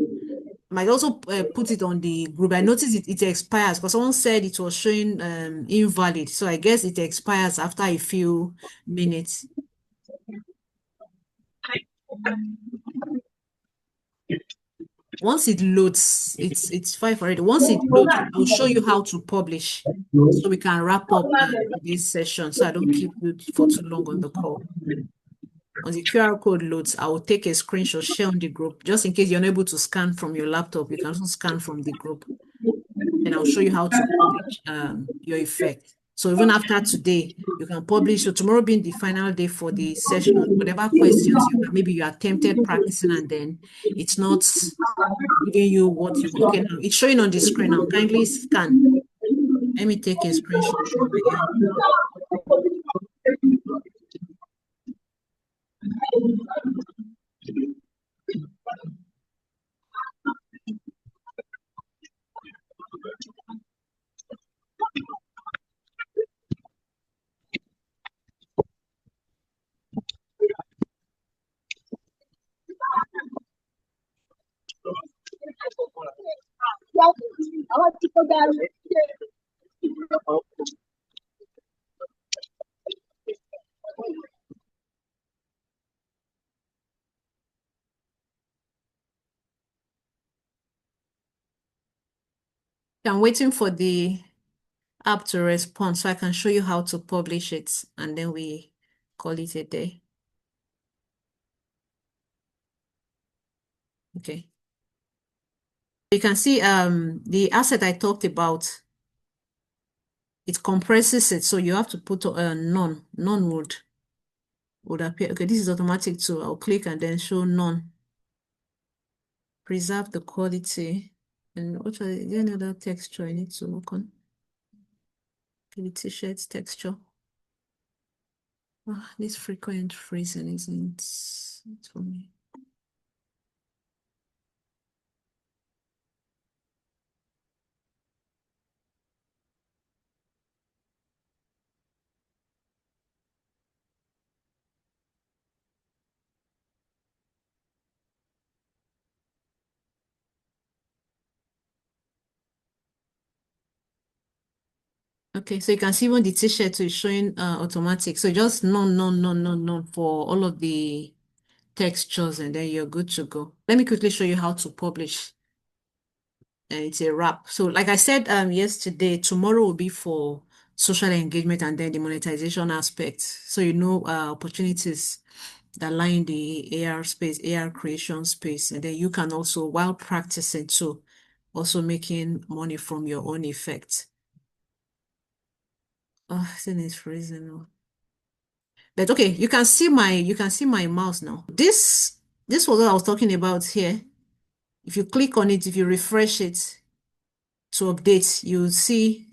Speaker 2: put it on the group. I noticed it expires because someone said it was showing invalid. So I guess it expires after a few minutes. Once it loads, it's 5 already. Once it loads, I'll show you how to publish so we can wrap up this session so I don't keep you for too long on the call. Once the QR code loads, I will take a screenshot, share on the group. Just in case you're unable to scan from your laptop, you can also scan from the group. And I'll show you how to publish your effect. So even after today, you can publish. So tomorrow being the final day for the session, whatever questions you have, maybe you attempted practicing and then it's not giving you what you okay now. It's showing on the screen now. Kindly scan. Let me take a screenshot from my end. I'm waiting for the app to respond so I can show you how to publish it and then we call it a day. Okay. You can see the asset I talked about, it compresses it. So you have to put none. None would appear. Okay, this is automatic too. I'll click and then show none. Preserve the quality. And what are there any other texture I need to work on? Okay, the t-shirt texture. Ah, this frequent freezing isn't it for me. Okay, so you can see when the t-shirt is showing automatic. So just none for all of the textures and then you're good to go. Let me quickly show you how to publish. And it's a wrap. So like I said yesterday, tomorrow will be for social engagement and then the monetization aspect. So opportunities that lie in the AR space, AR creation space. And then you can also, while practicing too, also making money from your own effect. Oh, thing is freezing now. But okay, you can see my mouse now. This was what I was talking about here. If you click on it, if you refresh it to update, you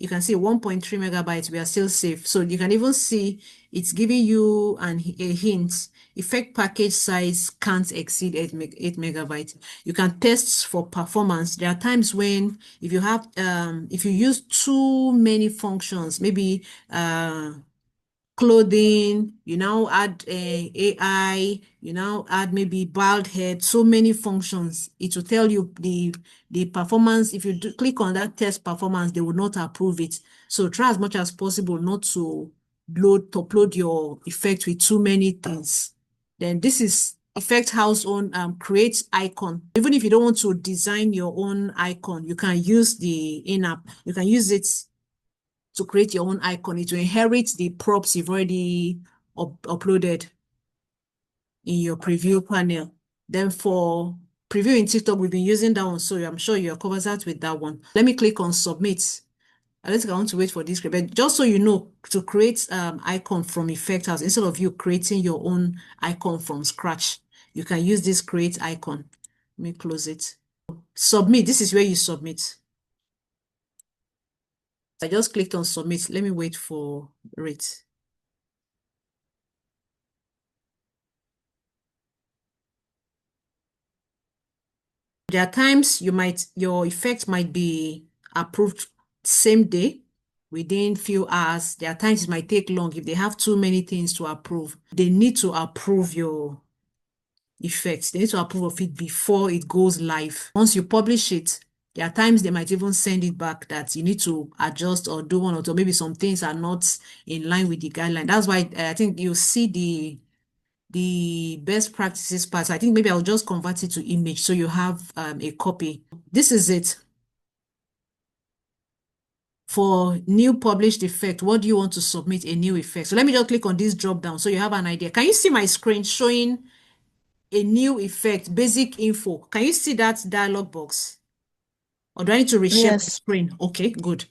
Speaker 2: can see 1.3 megabytes. We are still safe. So you can even see it's giving you a hint. Effect package size can't exceed 8 megabytes. You can test for performance. There are times when if you use too many functions, maybe clothing, you now add AI, you now add maybe bald head, so many functions. It will tell you the performance. If you click on that test performance, they will not approve it. So try as much as possible not to upload your effect with too many things. Then this is Effect House own create icon. Even if you don't want to design your own icon, you can use the in-app. You can use it to create your own icon. It will inherit the props you've already uploaded in your preview panel. Then for preview in TikTok, we've been using that one, so I'm sure you're covered with that one. Let me click on submit. I don't think I want to wait for this, but just so you know, to create icon from effect house, instead of you creating your own icon from scratch, you can use this create icon. Let me close it. Submit. This is where you submit. I just clicked on submit. Let me wait for it. There are times your effect might be approved same day, within few hours. There are times it might take long if they have too many things to approve. They need to approve your effects. They need to approve of it before it goes live. Once you publish it, there are times they might even send it back that you need to adjust or do one or two. Maybe some things are not in line with the guideline. That's why I think you see the best practices part. I think maybe I'll just convert it to image so you have a copy. This is it. For new published effect, what do you want to submit a new effect? So let me just click on this drop down so you have an idea. Can you see my screen showing a new effect, basic info? Can you see that dialog box? Or do I need to reshare my
Speaker 4: Yes.
Speaker 2: screen? Okay, good.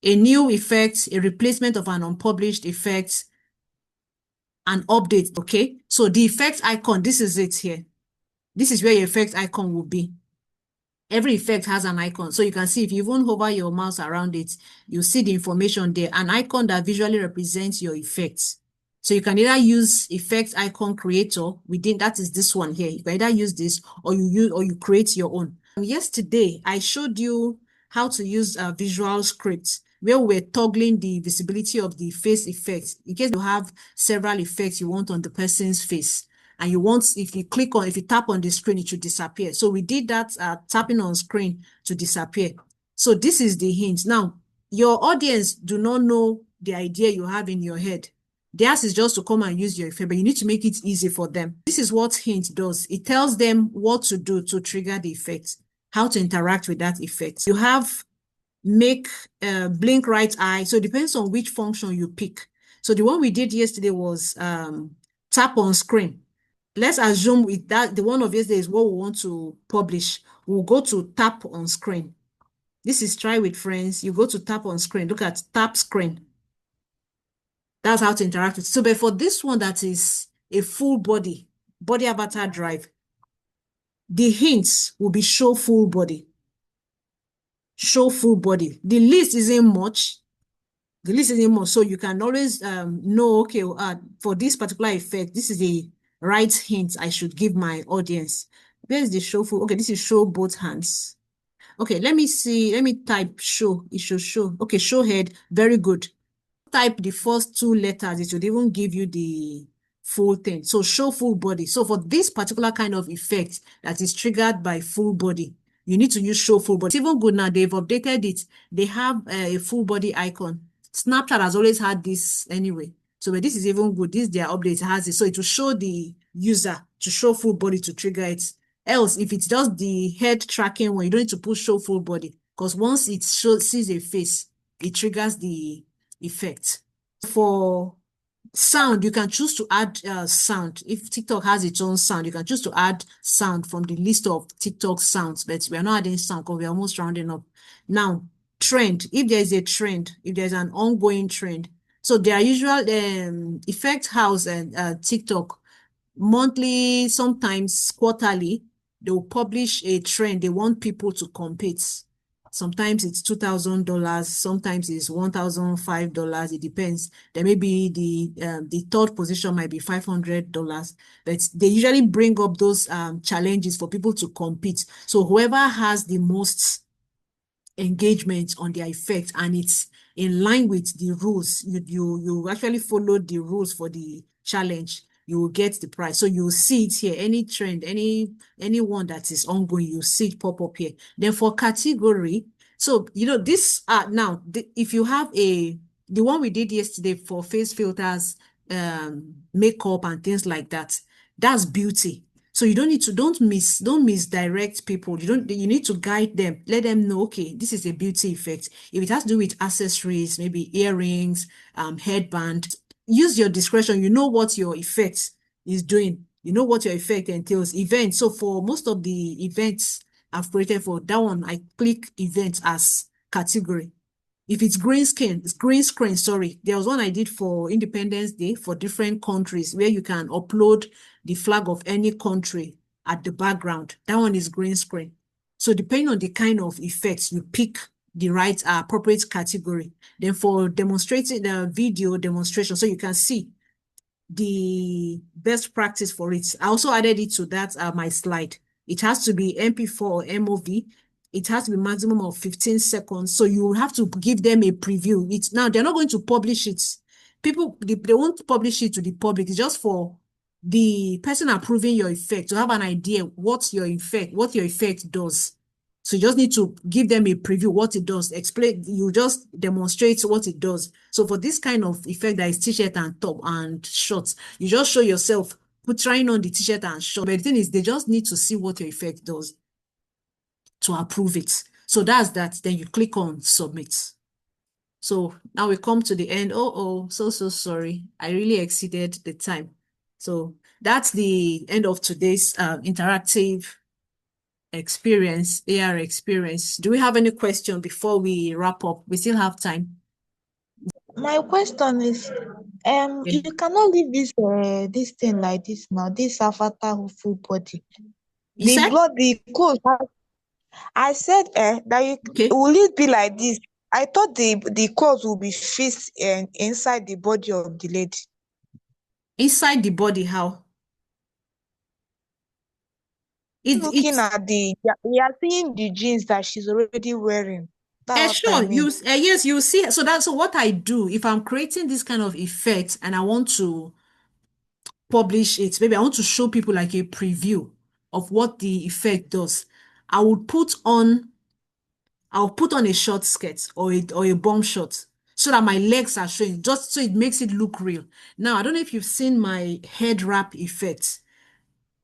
Speaker 2: A new effect, a replacement of an unpublished effect, an update. Okay, so the effect icon, this is it here. This is where your effect icon will be. Every effect has an icon. So you can see if you even hover your mouse around it, you see the information there, an icon that visually represents your effects. So you can either use effect icon creator within, that is this one here. You can either use this or you create your own. Yesterday, I showed you how to use a visual script where we're toggling the visibility of the face effect in case you have several effects you want on the person's face. And you want, if you tap on the screen, it should disappear. So we did that tapping on screen to disappear. So this is the hint. Now, your audience do not know the idea you have in your head. Theirs is just to come and use your effect, but you need to make it easy for them. This is what hint does. It tells them what to do to trigger the effect, how to interact with that effect. You have make blink right eye. So it depends on which function you pick. So the one we did yesterday was tap on screen. Let's assume with that the one of yesterday is what we want to publish. We'll go to tap on screen. This is try with friends. You go to tap on screen. Look at tap screen. That's how to interact with it. So, but for this one that is a full body avatar drive, the hints will be show full body. Show full body. The list isn't much. The list isn't much. So you can always know, okay, for this particular effect, this is the right hint I should give my audience. Where's the show full? Okay, this is show both hands. Okay, let me see. Let me type show. It should show. Okay, show head. Very good. Type the first two letters, it should even give you the full thing. So show full body. So for this particular kind of effect that is triggered by full body, you need to use show full body. It's even good now, they've updated it. They have a full body icon. Snapchat has always had this anyway. So but this is even good. This their update has it. So it will show the user to show full body to trigger it. Else, if it's just the head tracking one, you don't need to push show full body. Because once it sees a face, it triggers the effect. For sound, you can choose to add sound. If TikTok has its own sound, you can choose to add sound from the list of TikTok sounds, but we are not adding sound because we are almost rounding up. Now, trend, if there is a trend, if there's an ongoing trend, so their usual effect house and TikTok monthly, sometimes quarterly, they will publish a trend. They want people to compete. Sometimes it's $2,000, sometimes it's $1,005. It depends. There may be the third position might be $500, but they usually bring up those challenges for people to compete. So whoever has the most engagement on their effect and it's in line with the rules, you actually follow the rules for the challenge, you will get the prize. So you will see it here, any trend, anyone that is ongoing, you see it pop up here. Then for category, so this now if you have the one we did yesterday for face filters, makeup and things like that, that's beauty. So you don't misdirect people. You need to guide them, let them know, okay, this is a beauty effect. If it has to do with accessories, maybe earrings, headband, use your discretion. You know what your effect is doing. You know what your effect entails. Events. So for most of the events I've created for that one, I click events as category. if it's green screen, sorry. There was one I did for Independence Day for different countries where you can upload the flag of any country at the background. That one is green screen. So depending on the kind of effects, you pick the right appropriate category. Then for demonstrating the video demonstration, so you can see the best practice for it. I also added it to that my slide. It has to be MP4 or MOV. It has to be maximum of 15 seconds. So you have to give them a preview. It's now they're not going to publish it. People they won't publish it to the public. It's just for the person approving your effect to have an idea what your effect does. So you just need to give them a preview what it does. Explain, you just demonstrate what it does. So for this kind of effect that is t-shirt and top and shorts, you just show yourself trying on the t-shirt and short. But the thing is, they just need to see what your effect does to approve it. So that's that. Then you click on submit. So now we come to the end. So sorry. I really exceeded the time. So that's the end of today's interactive experience, AR experience. Do we have any question before we wrap up? We still have time.
Speaker 5: My question is,
Speaker 2: Yeah.
Speaker 5: you cannot leave this thing like this now, this avatar of full body.
Speaker 2: You
Speaker 5: The
Speaker 2: said?
Speaker 5: blood, the clothes. I said that
Speaker 2: Okay.
Speaker 5: will it be like this? I thought the clothes will be fixed inside the body of the lady.
Speaker 2: Inside the body, how?
Speaker 5: Looking
Speaker 2: It's
Speaker 5: at we are seeing the jeans that she's already wearing. That's what I
Speaker 2: sure.
Speaker 5: mean.
Speaker 2: Yes, you see. So that's so what I do if I'm creating this kind of effect and I want to publish it, maybe I want to show people like a preview of what the effect does. I would I'll put on a short skirt or a bomb short so that my legs are showing, just so it makes it look real. Now, I don't know if you've seen my head wrap effect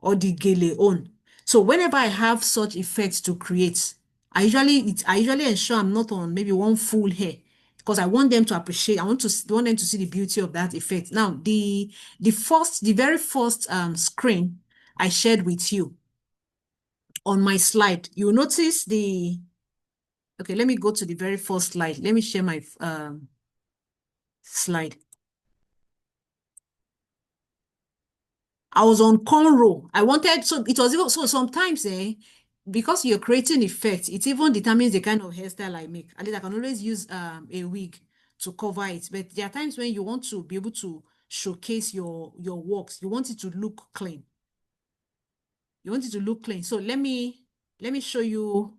Speaker 2: or the gele on. So whenever I have such effects to create, I usually ensure I'm not on maybe one full hair because I want them to appreciate. I want them to see the beauty of that effect. Now, the very first screen I shared with you on my slide, you notice the. Okay, let me go to the very first slide. Let me share my slide. I was on cornrow. I wanted, so it was even, so sometimes, because you're creating effect, it even determines the kind of hairstyle I make. At least I can always use a wig to cover it. But there are times when you want to be able to showcase your works. You want it to look clean. You want it to look clean. So let me show you.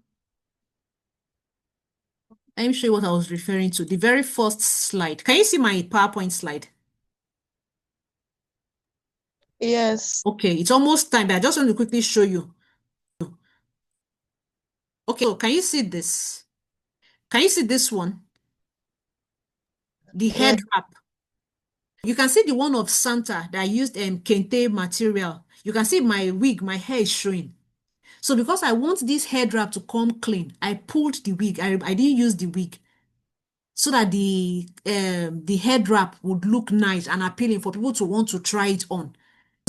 Speaker 2: Let me show you what I was referring to. The very first slide. Can you see my PowerPoint slide?
Speaker 5: Yes.
Speaker 2: Okay, it's almost time, but I just want to quickly show you. Okay, so can you see this? Can you see this one? The
Speaker 5: Yes.
Speaker 2: head wrap. You can see the one of Santa that I used kente material. You can see my wig, my hair is showing. So because I want this head wrap to come clean, I pulled the wig. I didn't use the wig so that the head wrap would look nice and appealing for people to want to try it on.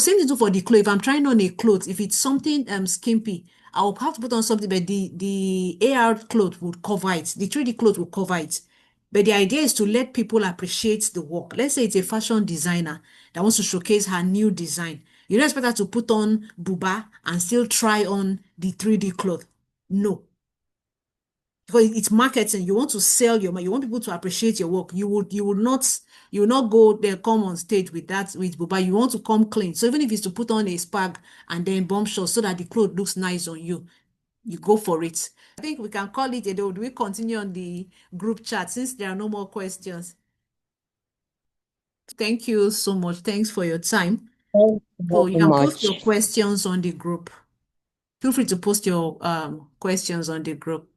Speaker 2: Same thing too for the clothes. If I'm trying on a clothes, if it's something skimpy, I'll have to put on something, but the AR cloth would cover it. The 3D cloth will cover it. But the idea is to let people appreciate the work. Let's say it's a fashion designer that wants to showcase her new design. You don't expect her to put on buba and still try on the 3D cloth. No, because it's marketing. You want to sell you want people to appreciate your work. You will not go there, come on stage with that with buba. You want to come clean. So even if it's to put on a spag and then bomb shot so that the clothes looks nice on you, you go for it. I think we can call it a day. Do we continue on the group chat since there are no more questions? Thank you so much. Thanks for your time.
Speaker 4: Thank
Speaker 2: So
Speaker 4: you
Speaker 2: you
Speaker 4: very
Speaker 2: can post
Speaker 4: much.
Speaker 2: your questions on the group. Feel free to post your questions on the group.